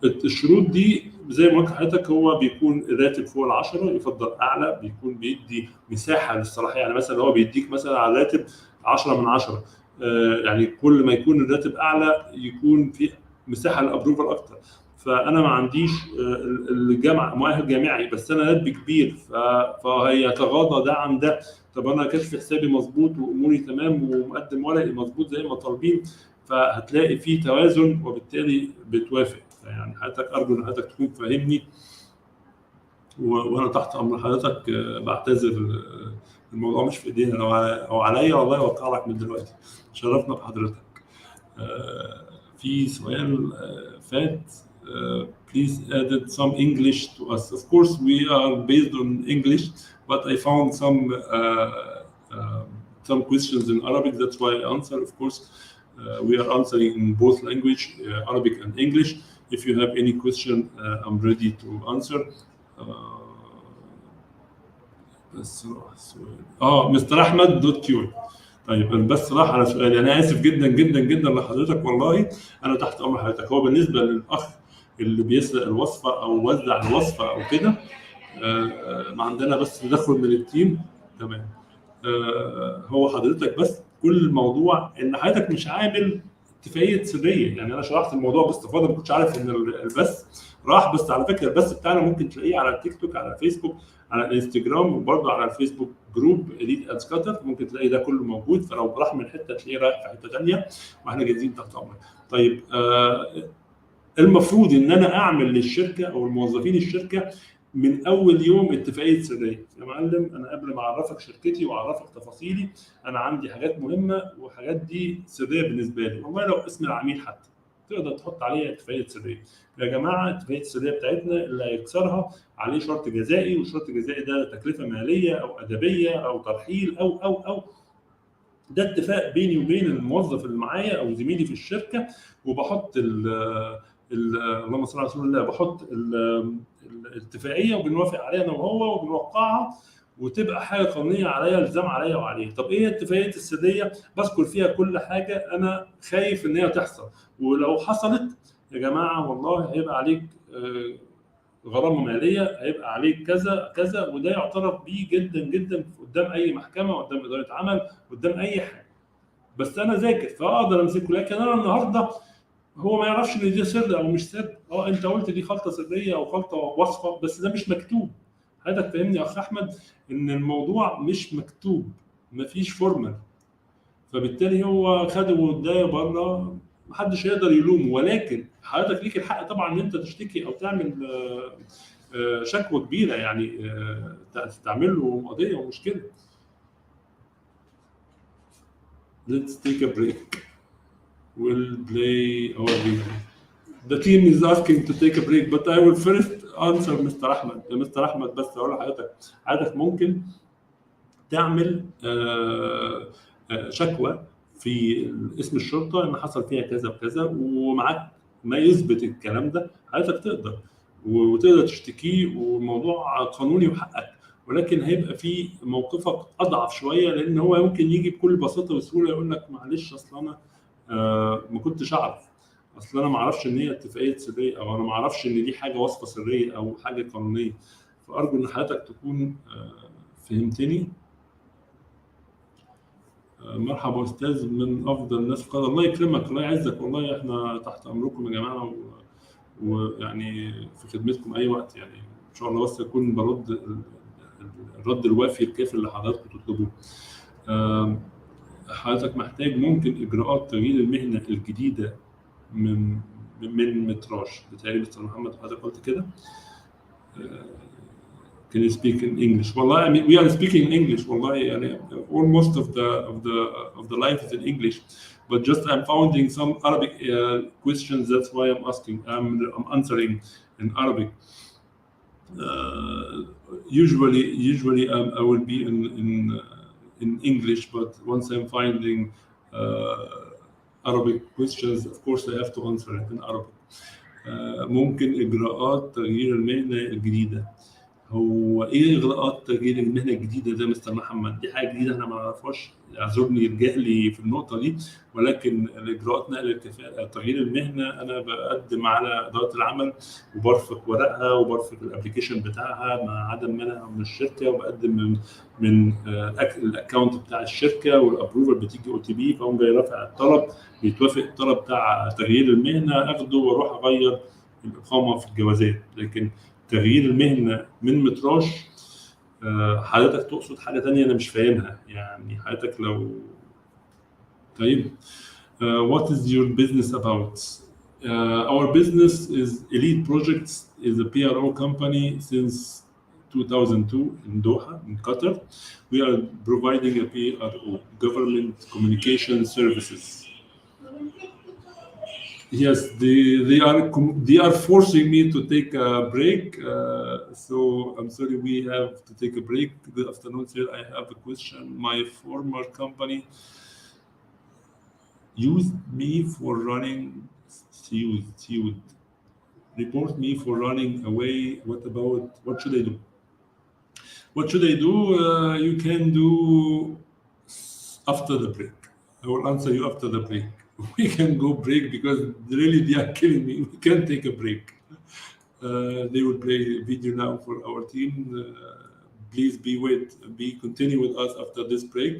الشروط دي زي ما قلت لحضرتك، هو بيكون الراتب فوق ال10 يفضل اعلى، بيكون بيدي مساحه للصلاحيه. يعني مثلا هو بيديك مثلا على الراتب 10 من 10، يعني كل ما يكون الراتب اعلى يكون في مساحه للابروفر اكتر. فانا ما عنديش الجامعه مؤهل جامعي بس انا راتبي كبير، فهيتغاضى ده عن ده. طب انا كشف حسابي مظبوط واموري تمام ومقدم ورقي مظبوط زي ما طالبين، فهتلاقي في توازن وبالتالي بتوافق. يعني حضرتك ارجو ان حضرتك تكون فاهمني، وانا تحت امر حضرتك. بعتذر، الموضوع مش في ايدينا، لو عليا والله اوقع لك من دلوقتي. شرفنا بحضرتك. في سؤال فات. Please added some English to us. Of course, we are based on English, but I found some questions in Arabic. That's why I answer. Of course, we are answering in both language, Arabic and English. If you have any question, I'm ready to answer. بس سؤال مستر احمد دوت كيو. طيب بس راح على سؤالي، انا اسف جدا جدا جدا لحضرتك والله، انا تحت امر حضرتك. هو بالنسبه للاخ اللي بيسرق الوصفه او وزع الوصفه او كده، ما عندنا بس تدخل من التيم. تمام. هو حضرتك بس كل الموضوع ان حضرتك مش عامل اتفاقيه سريه. يعني انا شرحت الموضوع باستفاضه، ما كنتش عارف ان البث راح. بس على فكره البث بتاعنا ممكن تلاقيه على التيك توك، على الفيسبوك، على الانستجرام، وبرضه على الفيسبوك جروب اليت ادز قطر، ممكن تلاقي ده كله موجود. فلو راح من حته تلاقيه رايح في حته ثانيه، واحنا جاهزين تحت امرك. طيب المفروض ان انا اعمل للشركه او الموظفين الشركه من اول يوم اتفاقيه سريه. يا معلم انا قبل ما اعرفك شركتي واعرفك تفاصيلي، انا عندي حاجات مهمه وحاجات دي سريه بالنسبه لي. والله لو اسم العميل حتى تقدر تحط عليها اتفاقيه سريه. يا جماعه اتفاقيه السريه بتاعتنا اللي هيكسرها عليه شرط جزائي، والشرط الجزائي ده تكلفه ماليه او ادبيه او ترحيل او ده اتفاق بيني وبين الموظف اللي معايا او زميلي في الشركه. وبحط اللهم صل على رسول الله، بحط الاتفاقيه وبنوافق عليها انا وهو وبنوقعها، وتبقى حاجه قانونيه عليا، الزام عليا وعليه. طب ايه اتفاقيه السريه؟ بذكر فيها كل حاجه انا خايف ان هي تحصل، ولو حصلت يا جماعه والله هيبقى عليك غرامه ماليه، هيبقى عليك كذا كذا، وده يعترف بيه جدا جدا قدام اي محكمه، قدام اداره عمل، قدام اي حاجه. بس انا ذاكر فاقدر امسكه. لكن انا النهارده هو ما يعرفش ان دي سر او مش سر. انت قلت دي خلطه سريه او خلطه وصفه، بس ده مش مكتوب. حضرتك فهمني يا اخ احمد ان الموضوع مش مكتوب، مفيش فورمال، فبالتالي هو خده واداه بره، محدش هيقدر يلومه. ولكن حضرتك ليك الحق طبعا ان انت تشتكي او تعمل شكوى كبيره، يعني تعمل له قضيه ومشكله. Let's take a break. We'll play our video. The team is asking to take a break, but I will first answer Mr. أحمد. مستر أحمد بس أقول لحضرتك ممكن تعمل شكوى في اسم الشرطة إن حصل فيها كذا وكذا، ومعاك ما يثبت الكلام ده، حضرتك تقدر وتقدر تشتكيه، والموضوع قانوني وحقك. ولكن هيبقى في موقفك أضعف شوية، لأن هو ممكن يجي بكل بساطة وسهولة يقول لك معلش أصل أنا ما كنتش أعرف، اصل انا ما اعرفش ان هي اتفاقيه سريه، او انا ما اعرفش ان دي حاجه وصفه سريه او حاجه قانونيه. فارجو ان حضرتك تكون فهمتني. مرحبا استاذ، من افضل الناس في قطر. الله يكرمك، الله يعزك، والله احنا تحت امركم يا جماعه، ويعني في خدمتكم اي وقت. يعني ان شاء الله بس اكون برد الرد الوافي الكافي اللي حضراتكم تطلبوه. حضرتك محتاج ممكن اجراءات تغيير المهنه الجديده من متراج. بتهيألي مستر محمد حضرتك قلت كده. Can you speak in English? والله I mean, we are speaking in English. والله يعني almost of the life is in English, but just I'm finding some Arabic questions. That's why I'm asking. I'm answering in Arabic. Usually I will be in English, but once I'm finding Arabic questions, of course I have to answer it in Arabic. ممكن إجراءات تغيير المهنة الجديدة. هو إيه إجراءات تغيير المهنة الجديدة ده مستر محمد؟ دي حاجة جديدة إحنا ما نعرفهاش، اعذرني الجهل في النقطة دي. ولكن الإجراءات نقل الكفاءة تغيير المهنة، أنا بقدم على إدارة العمل وبرفق ورقها وبرفق الأبلكيشن بتاعها مع عدم منع من الشركة، وبقدم من الأكونت بتاع الشركة، والأبروفر بتيجي OTP، فهم جاي رافع الطلب، بيتوافق الطلب بتاع تغيير المهنة، أخده وأروح أغير الإقامة في الجوازات، لكن تغيير المهنة من متراش حضرتك تقصد حاجة تانية أنا مش فاهمها. يعني حضرتك لو طيب what is your business about? Our business is Elite Projects is a PRO company since 2002 in Doha, in Qatar. We are providing a PRO, Government Communication Services. Yes, they are forcing me to take a break. So I'm sorry, we have to take a break. Good afternoon, sir. I have a question. My former company used me for running. She would report me for running away. What should I do? What should I do? You can do after the break. I will answer you after the break. We can go break because really they are killing me. We can't take a break. They will play a video now for our team. Please continue with us after this break.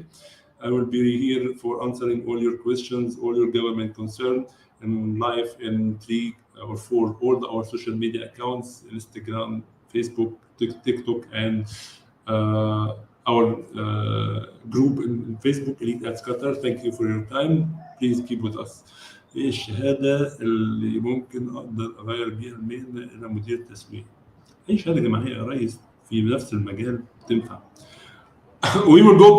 I will be here for answering all your questions, all your government concerns, and live in 3 or 4 all our social media accounts: Instagram, Facebook, TikTok, and our group in Facebook, Elite at Qatar. Thank you for your time. Please keep with us. ايه الشهاده اللي ممكن اقدر اغير بيها المهنه الى مدير تسويق؟ اي شهاده جامعيه يا ريس في نفس المجال تنفع. We will go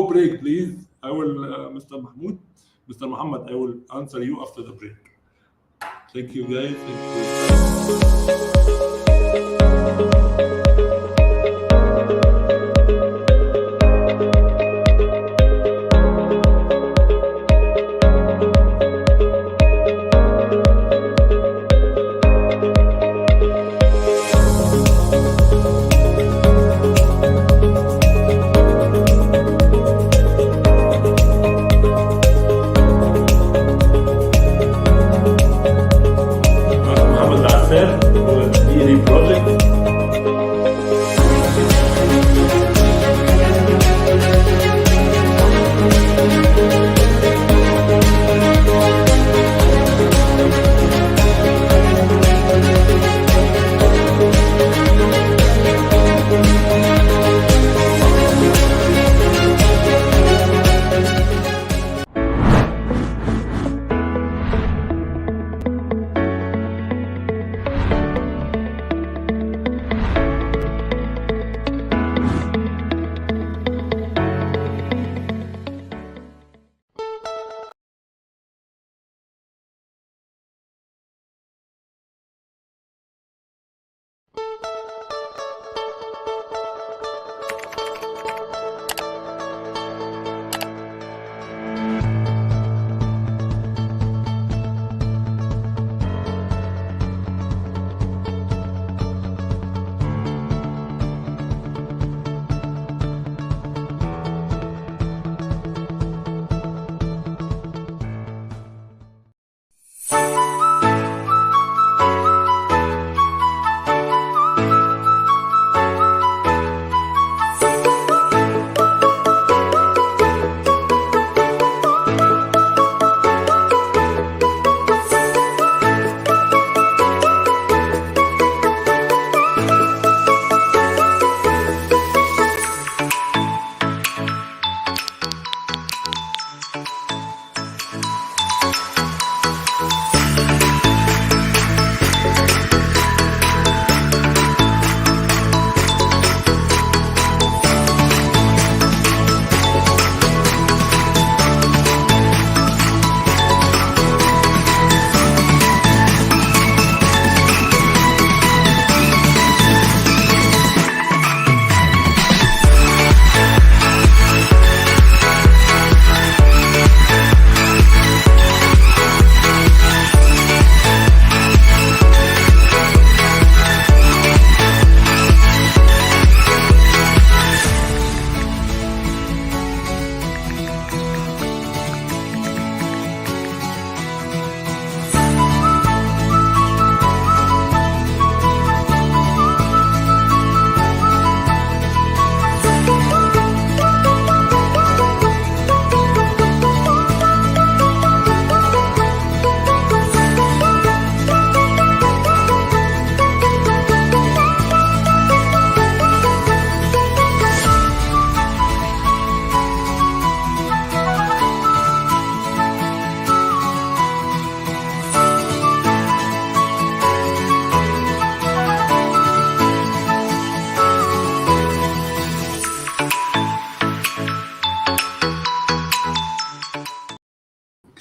break, please. I will, Mr. Muhammad, I will answer you after the break. Thank you, guys. Thank you. Muhammad Asfer, DLE project.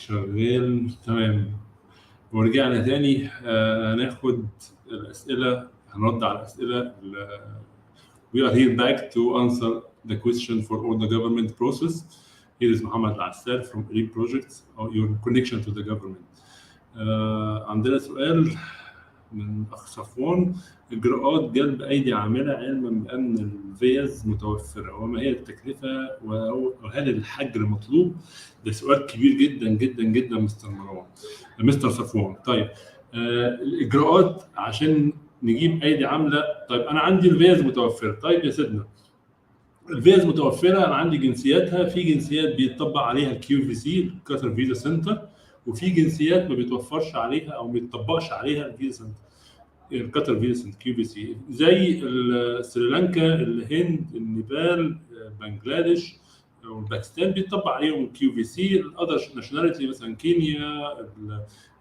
شغال تمام. ورجعنا تاني هناخد الأسئلة، هنرد على الأسئلة. We are here back to answer the question for all the government process. Here is Muhammad Al-Assar from Elite Projects, or your connection to the government. عندنا سؤال من أخ صفوان: إجراءات جلب أيدي عاملة علما بأن الفيز متوفرة، وما هي التكلفة، وهل الحجر مطلوب؟ ده سؤال كبير جدا جدا جدا مستر صفوان. طيب الإجراءات عشان نجيب أيدي عاملة. طيب أنا عندي الفيز متوفرة. طيب يا سيدنا، الفيز متوفرة، أنا عندي جنسياتها. في جنسيات بيتطبق عليها الكيو في سي قطر فيزا سنتر، وفي جنسيات ما بيتوفرش عليها أو ما بيتطبقش عليها الفيزا سنتر قطر فيزا سنتر كيو في سي، زي سريلانكا، الهند، النيبال، بنجلاديش والباكستان بيتطبق عليهم الكيو في سي. الاذر ناشوناليتي مثلا كينيا،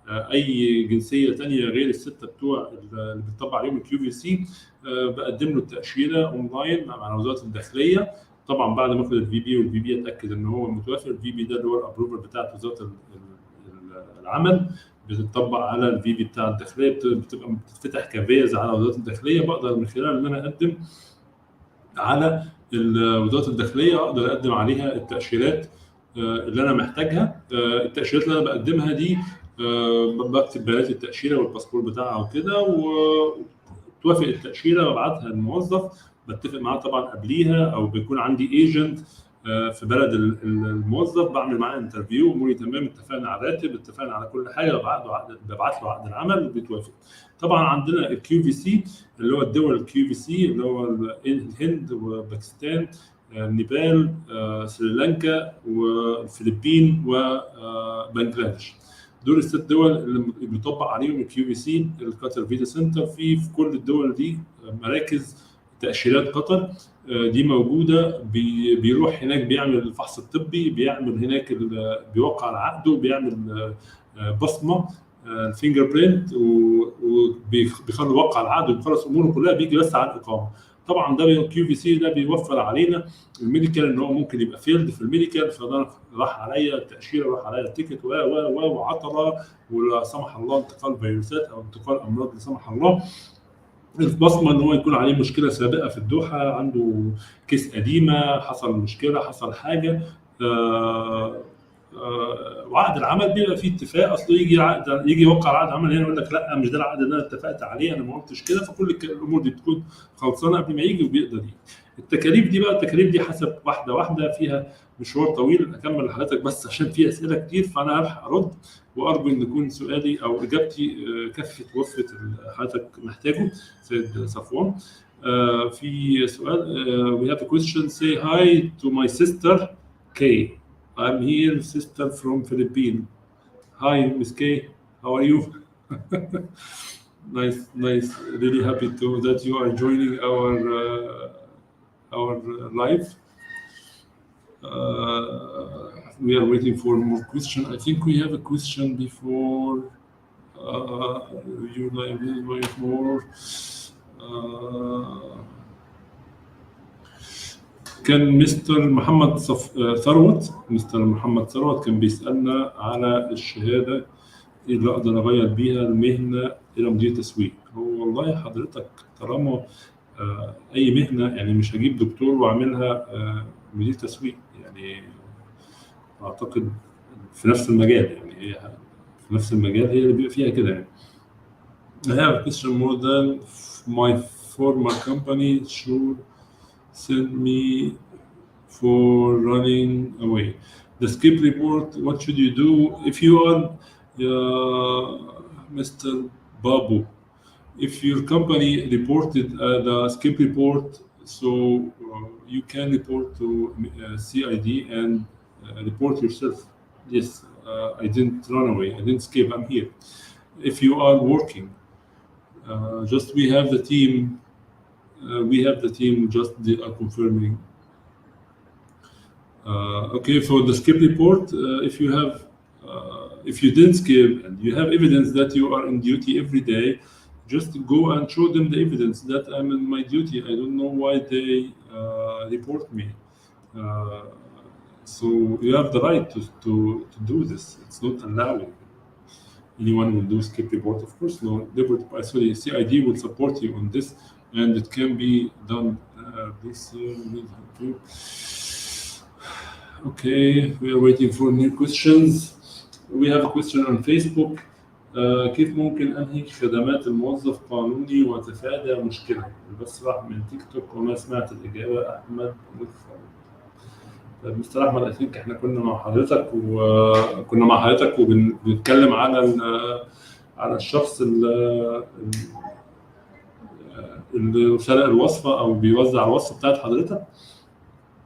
اي جنسيه ثانيه غير السته بتوع اللي بيتطبق عليهم الكيو في سي بقدم له التاشيره اونلاين مع وزاره الداخليه. طبعا بعد ما اخد الفي بي، والفي بي اتاكد ان هو متوافر. الفي بي ده اللي هو الابروفر بتاعت وزاره العمل، بتطبق على الفي بي بتاع الداخليه، بتبقى بتتفتح كفيز على وزاره الداخليه. بقدر من خلال ان انا اقدم على وزاره الداخليه، اقدر اقدم عليها التاشيرات اللي انا محتاجها. التاشيرات اللي انا بقدمها دي بكتب بيانات التاشيره والباسبور بتاعها وكده، وتوافق التاشيره وابعتها للموظف. بتفق معاه طبعا قبليها، او بيكون عندي ايجنت في بلد الموظف، بعمل معاه انترفيو، اموري تمام، اتفقنا على الراتب، اتفقنا على كل حاجه، ببعت له عقد العمل وبيتوافق. طبعا عندنا الكيو في سي اللي هو الدول الكيو في سي اللي هو الهند وباكستان، نيبال، سريلانكا والفلبين وبنجلاديش. دول الست دول اللي بيطبق عليهم الكيو في سي القطر فيزا سنتر. في كل الدول دي مراكز تأشيرات قطر دي موجودة. بيروح هناك بيعمل الفحص الطبي، بيعمل هناك بيوقع العقد، وبيعمل بصمة الفينجر برينت، وبيخلي وقع العقد وبيخلص اموره كلها، بيجي بس على الاقامه. طبعا ده الكيو في سي ده بيوفر علينا الميديكال، ان هو ممكن يبقى فيلد في الميديكال، فده راح عليا التاشيره، راح عليا التيكت وعطله، ولا سمح الله انتقال فيروسات او انتقال امراض لا سمح الله. البصمه ان هو يكون عليه مشكله سابقه في الدوحه، عنده كيس قديمه، حصل مشكله، حصل حاجه. وعقد العمل بيبقى فيه اتفاق. اصله يجي يوقع العقد العمل هنا يقول لك لا مش ده العقد اللي انا اتفقت عليه، انا ما قلتش كده. فكل الامور دي بتكون خلصانه قبل ما يجي وبيقدر يجي. التكاليف دي حسب واحده واحده، فيها مشوار طويل. اكمل لحضرتك بس عشان في اسئله كتير، فانا هلحق ارد، وارجو ان يكون سؤالي او اجابتي كفت وفت اللي حضرتك محتاجه سيد صفوان. في سؤال: we have a question. Say hi to my sister Kay. I'm here, sister from Philippines. Hi, Miss Kay. How are you? Nice. Really happy that you are joining our live. We are waiting for more question. I think we have a question before. You like more. كان مستر محمد ثروت كان بيسألنا على الشهادة اللي أقدر أغير بيها المهنة إلى مدير تسويق. هو والله حضرتك طالما أي مهنة، يعني مش هجيب دكتور وأعملها مدير تسويق، يعني أعتقد في نفس المجال، يعني هي في نفس المجال هي اللي بيبقى فيها كده. يعني I have a question more than my former company should send me for running away. The skip report, what should you do if you are Mr. Babu? If your company reported the skip report, so you can report to CID and report yourself. Yes, I didn't run away, I didn't skip, I'm here. If you are working, just we have the team just they are confirming. Okay, for the skip report, if you didn't skip and you have evidence that you are in duty every day, just go and show them the evidence that I'm in my duty. I don't know why they report me. So you have the right to do this. It's not allowed. Anyone will do skip report, of course. No, sorry, CID will support you on this, and it can be done. This okay, we are waiting for new questions. We have a question on Facebook. كيف ممكن أنهي خدمات الموظف قانوني وأتفادى مشكلة؟ بس راح من تيك توك وما سمعت الإجابة. أحمد طيب مستر أحمد، أكيد إحنا كنا مع حضرتك وبنتكلم على الشخص اللي سرق الوصفة أو بيوزع الوصفة بتاعت حضرتك.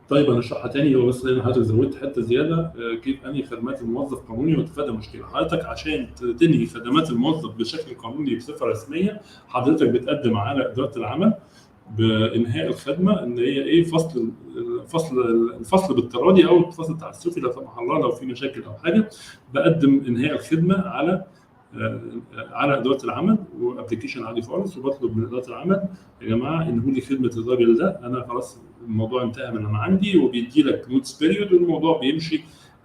طيب انا اشرحها تاني، هو بس لان حضرتك زودت حته زياده. كيف انهي خدمات الموظف قانوني وتفادى مشكله؟ حضرتك عشان تنهي خدمات الموظف بشكل قانوني بصفه رسميه، حضرتك بتقدم على اداره العمل بانهاء الخدمه، ان هي ايه، الفصل بالتراضي او الفصل التعسفي لا سمح الله لو في مشاكل او حاجه. بقدم انهاء الخدمه على اداره العمل، وابلكيشن عادي خالص، وبطلب من اداره العمل يا جماعه انهوا لي خدمه الراجل ده، انا خلاص الموضوع انتهى من عندي، وبيدي لك نوتس بيريود، والموضوع بيمشي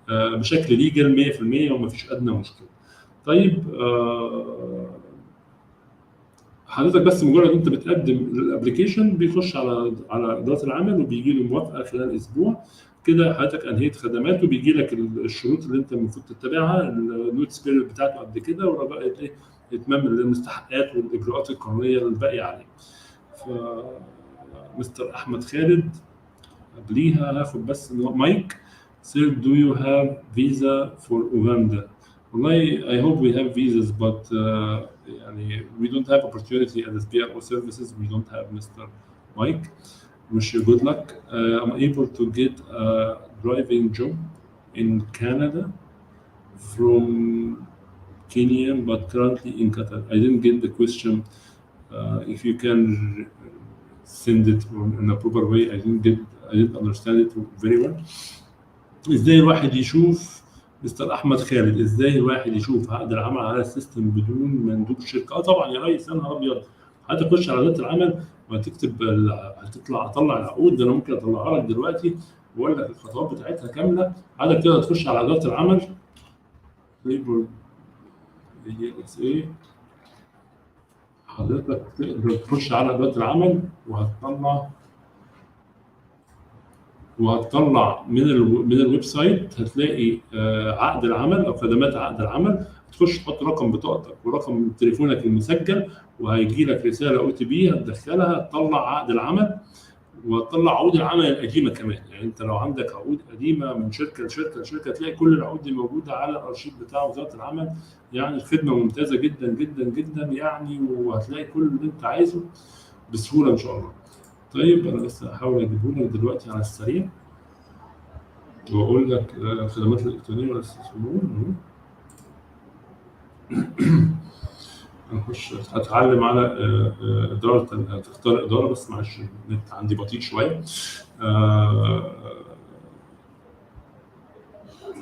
بشكل ليجل 100% ومفيش ادنى مشكله. طيب حضرتك بس مجرد انت بتقدم الابلكيشن بيخش على اداره العمل وبيجي له موافقه خلال اسبوع كده، حضرتك انهيت خدماته، بيجي لك الشروط اللي انت المفروض تتبعها، النوتس بيريود بتاعته قد كده، ورجاء اتمام المستحقات والاجراءات القانونيه الباقيه عليه. مستر احمد خالد قبليها هاخد بس مايك. Sir, do you have visa for Uganda? والله I hope we have visas, but يعني we don't have opportunity as PRO services. We don't have Mr. Mike. Wish you good luck. I'm able to get a driving job in Canada from Kenya, but currently in Qatar. I didn't get the question. If you can send it in a proper way. I didn't understand it very well. ازاي الواحد يشوف مستر احمد خالد، ازاي الواحد يشوف عقد العمل على السيستم بدون مندوب شركه؟ طبعا يا ريس، يا نهار ابيض، هتخش على اداره العمل وهتكتب اطلع العقود، ده انا ممكن اطلعها لك دلوقتي واقول لك الخطوات بتاعتها كامله. عادك كده تخش على اداره العمل ليبر حضرتك تقدر تخش على اداره العمل وهتطلع من الويب سايت، هتلاقي عقد العمل او خدمات عقد العمل، تخش تحط رقم بطاقتك ورقم تليفونك المسجل، وهيجي لك رساله OTP هتدخلها، تطلع عقد العمل وتطلع عقود العمل القديمه كمان. يعني انت لو عندك عقود قديمه من شركه لشركه تلاقي كل العقود دي موجوده على الارشيف بتاع وزاره العمل. يعني الخدمه ممتازه جدا جدا جدا يعني، وهتلاقي كل اللي انت عايزه بسهوله ان شاء الله. طيب انا بس هحاول اجيبه لك دلوقتي على السريع واقول لك الخدمات الالكترونيه والاستثمار. هنخش هتعلم على اداره، هتختار اداره، بس معلش النت عندي بطيء شويه.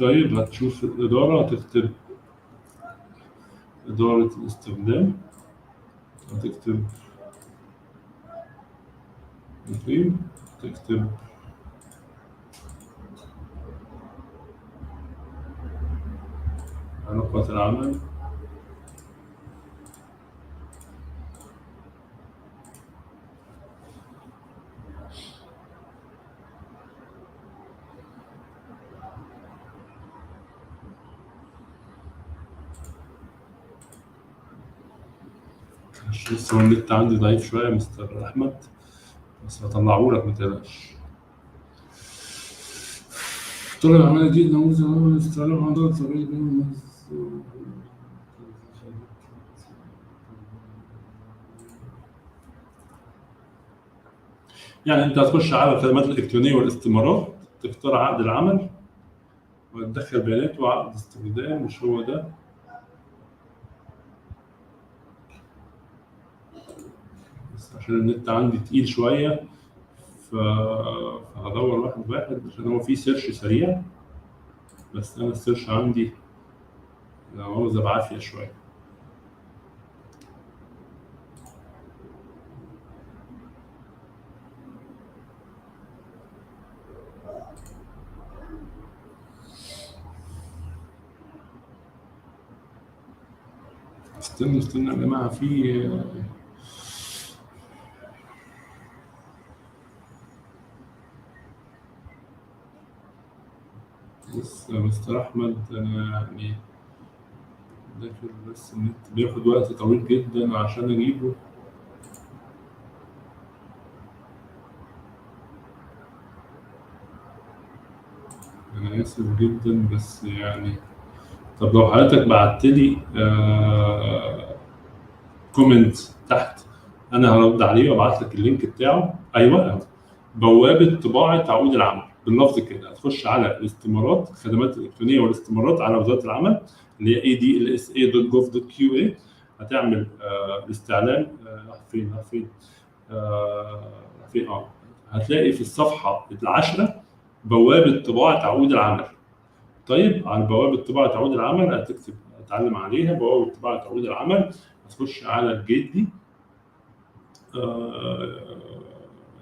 طيب هتشوف الاداره، هتكتب اداره الاستخدام، هتكتب تكتب علاقات العمل، لسه النت عندي ضعيف شويه يا مستر احمد، بس هطلعه لك ما تقلقش. طلع العمل الجديد نموذج استعلام عن ضغط يعني انت هتخش على الخدمات الالكترونيه والاستمارات، تختار عقد العمل وتدخل بيانات وعقد استخدام، مش هو ده؟ بس عشان النت عندي تقيل شويه فهدور واحد عشان هو فيه سيرش سريع، بس انا السيرش عندي عاوز بعافيه شويه. استنوا يا جماعه، في بص يا مستر احمد، انا يعني داخل بس النت بياخد وقت طويل جدا عشان اجيبه. انا اسف جدا بس يعني، طب لو حضرتك بعت لي كومنت تحت انا هرد عليه وابعت لك اللينك بتاعه. ايوه، بوابه طباعه عقود العمل باللفظ كده، هتخش على الاستمارات، الخدمات الالكترونيه والاستمارات على وزاره العمل اللي هي adlsa.gov.qa. هتعمل الاستعلام. راح فين هتلاقي في الصفحه العاشره بوابه طباعه عقود العمل. طيب على بوابه طباعه عقود العمل هتكتب، هتعلم عليها بوابه طباعه عقود العمل، هتخش على الجيت دي.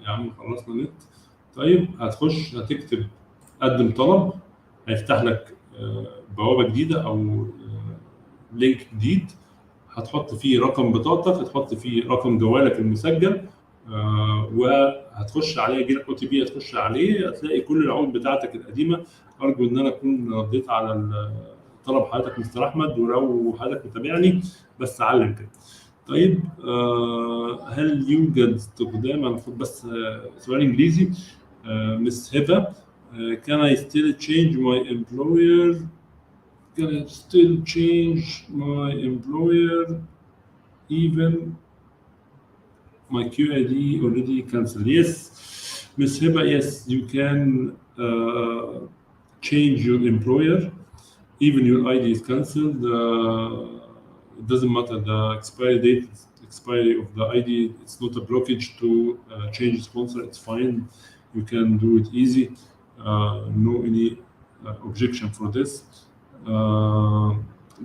يا عم خلصنا نت. طيب هتكتب قدم طلب، هيفتح لك بوابه جديده او لينك جديد، هتحط فيه رقم بطاقتك، هتحط فيه رقم جوالك المسجل، وهتخش عليه، يجي لك او تي بي، هتخش عليه هتلاقي كل العقود بتاعتك القديمه. ارجو ان انا اكون رديت على طلب حضرتك مستر احمد، ولو حضرتك متابعني بس علم كده. طيب هل يوجد استخدام، هناخد بس سؤال انجليزي. مس هبه، can I still change my employer even my QID already cancelled? Yes, Miss Heba, yes, you can change your employer even your ID is cancelled. It doesn't matter the expiry of the ID. It's not a blockage to change sponsor. It's fine. You can do it easy. No any objection for this.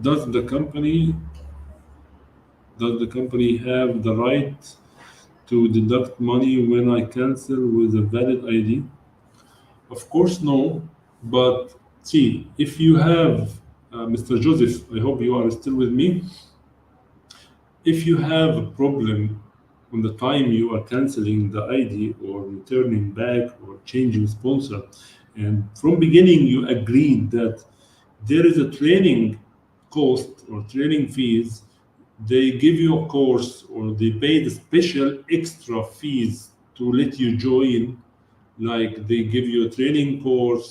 Does the company have the right to deduct money when I cancel with a valid ID? Of course, no. But see, if you have Mr. Joseph, I hope you are still with me. If you have a problem on the time you are canceling the ID or returning back or changing sponsor, and from beginning you agreed that there is a training cost or training fees, they give you a course or they pay the special extra fees to let you join, like they give you a training course,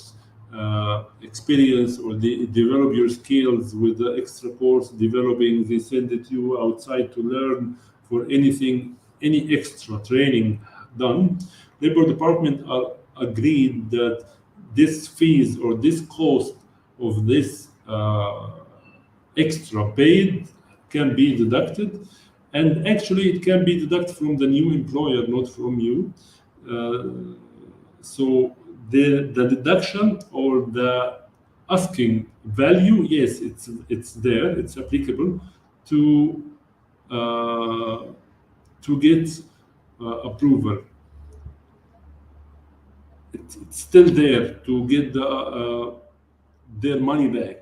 experience, or they develop your skills with the extra course developing. They send it to you outside to learn for anything, any extra training done. Labor Department are agreed that this fees or this cost of this extra paid can be deducted, and actually it can be deducted from the new employer, not from you. So the deduction or the asking value, yes, it's there, it's applicable to get approval. It's still there to get their money back,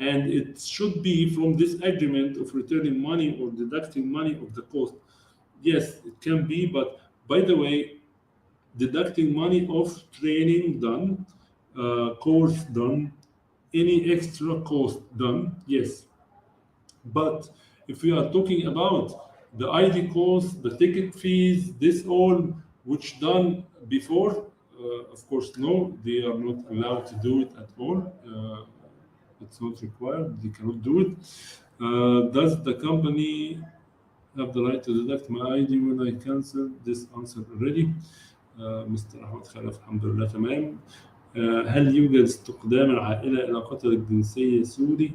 and it should be from this agreement of returning money or deducting money of the cost. Yes, it can be, but by the way, deducting money of training done, course done, any extra cost done, yes. But if we are talking about the ID cost, the ticket fees, this all which done before, of course, no, they are not allowed to do it at all. It's not required, they cannot do it. Does the company have the right to deduct my ID when I cancel? This answer already. مستر أحمد خلف، الحمد لله تمام. هل يوجد استقدام العائلة إلى قطر الجنسية سوري؟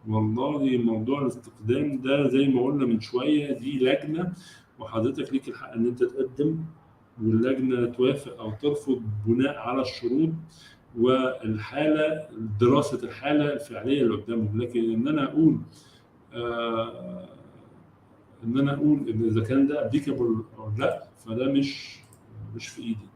والله موضوع الاستقدام ده زي ما قلنا من شوية، دي لجنة وحضرتك ليك الحق إن أنت تقدم، واللجنة توافق أو ترفض بناء على الشروط والحالة، دراسة الحالة الفعلية اللي قدامهم. لكن إن أنا أقول إن إذا كان ده أبليكابل أو لا، فده مش في إيدي.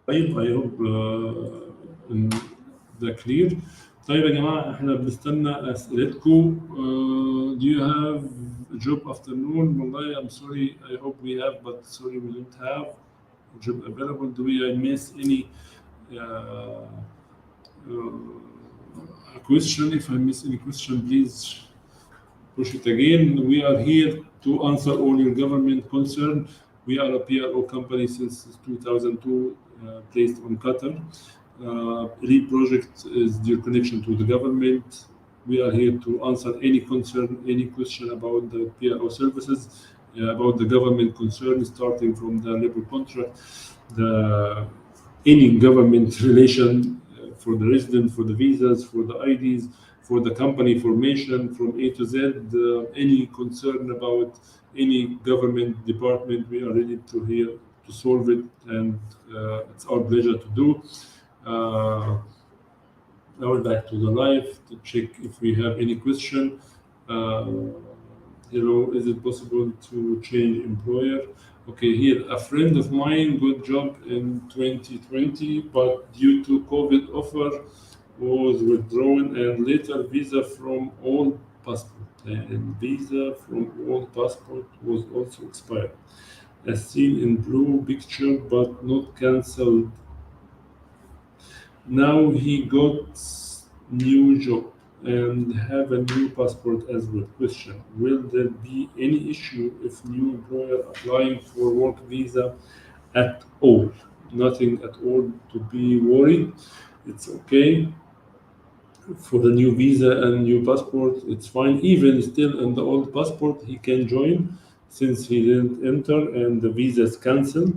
طيب I hope إن ده clear. طيب يا جماعة احنا بنستنى أسئلتكم. Do you have a job afternoon? والله I'm sorry, I hope we have, but sorry we don't have a job available. Do we miss any question? If I miss any question, please push it again. We are here to answer all your government concern. We are a PRO company since 2002, based on Qatar. Lead project is your connection to the government. We are here to answer any concern, any question about the PRO services, about the government concern, starting from the labor contract, any government relation for the resident, for the visas, for the IDs, for the company formation, from A to Z, any concern about any government department, we are ready to hear to solve it, and it's our pleasure to do. Now we're back to the live to check if we have any question. Hello, is it possible to change employer? Okay, here, a friend of mine got job in 2020, but due to COVID offer was withdrawn, and later visa from all passport, and visa from all passport was also expired. As seen in blue picture, but not cancelled. Now he got new job and have a new passport as well. Question: will there be any issue if new employer applying for work visa at all? Nothing at all to be worried. It's okay for the new visa and new passport. It's fine. Even still in the old passport, he can join since he didn't enter and the visa is cancelled.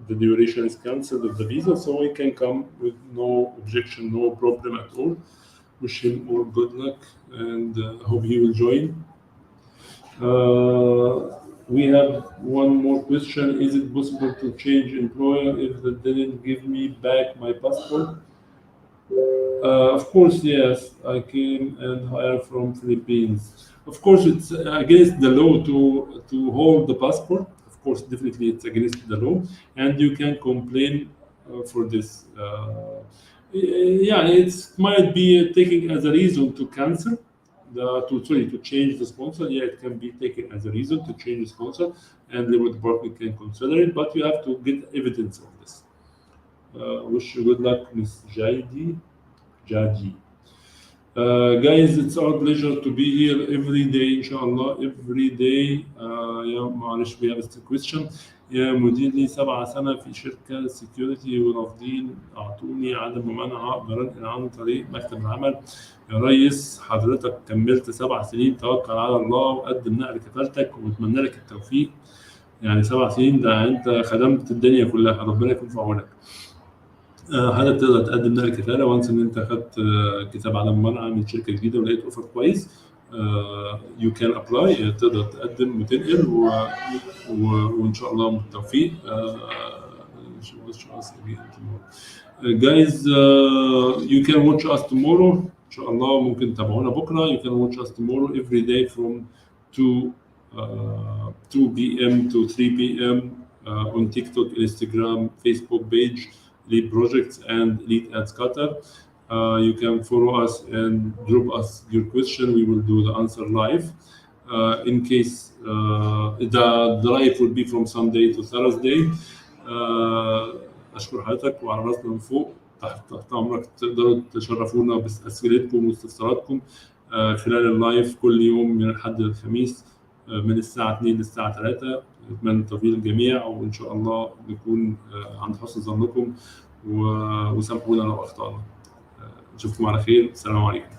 The duration is cancelled of the visa, so he can come with no objection, no problem at all. Wish him all good luck, and hope he will join. We have one more question. Is it possible to change employer if they didn't give me back my passport? Of course, yes. I came and hired from Philippines. Of course, it's against the law to hold the passport. Of course, definitely it's against the law, and you can complain for this. Yeah, it might be taken as a reason to cancel, to change the sponsor. Yeah, it can be taken as a reason to change the sponsor, and the labor department can consider it. But you have to get evidence of this. Wish you good luck, Miss Jaji. Guys, it's our pleasure to be here every day, inshallah, every day. يا معلش we have a question. يا مدير لي 7 سنة في شركة سكيورتي ورافضين أعطوني عدم ممانعة أقدر أنقل عن طريق مكتب العمل. يا ريس حضرتك كملت 7 سنين، توكل على الله وقدم نقل كفالتك ونتمنى لك التوفيق. يعني 7 سنين ده أنت خدمت الدنيا كلها، ربنا يكون في عونك. حضرتك تقدر تقدم نقل كفاله وانس ان انت خدت كتاب عدم منع من شركه جديده ولقيت اوفر كويس. يو كان ابلاي، تقدر تقدم وتنقل وان شاء الله بالتوفيق. Guys, you can watch us tomorrow ان شاء الله. ممكن تتابعونا بكره. You can watch us tomorrow every day from 2 p.m. to 3 p.m. On TikTok, Instagram, Facebook page, Lead Projects and Lead at Qatar. You can follow us and drop us your question. We will do the answer live. In case the live will be from Sunday to Thursday. أشكر حضرتك وعلى راسنا من فوق. تحت أمرك تقدروا تشرفونا بأسئلتكم واستفساراتكم خلال اللايف كل يوم من الأحد للخميس من الساعة 2 للساعة 3. أتمنى التوفيق للجميع، وإن شاء الله نكون عند حسن ظنكم، وسامحونا لو أخطأنا. نشوفكم على خير. السلام عليكم.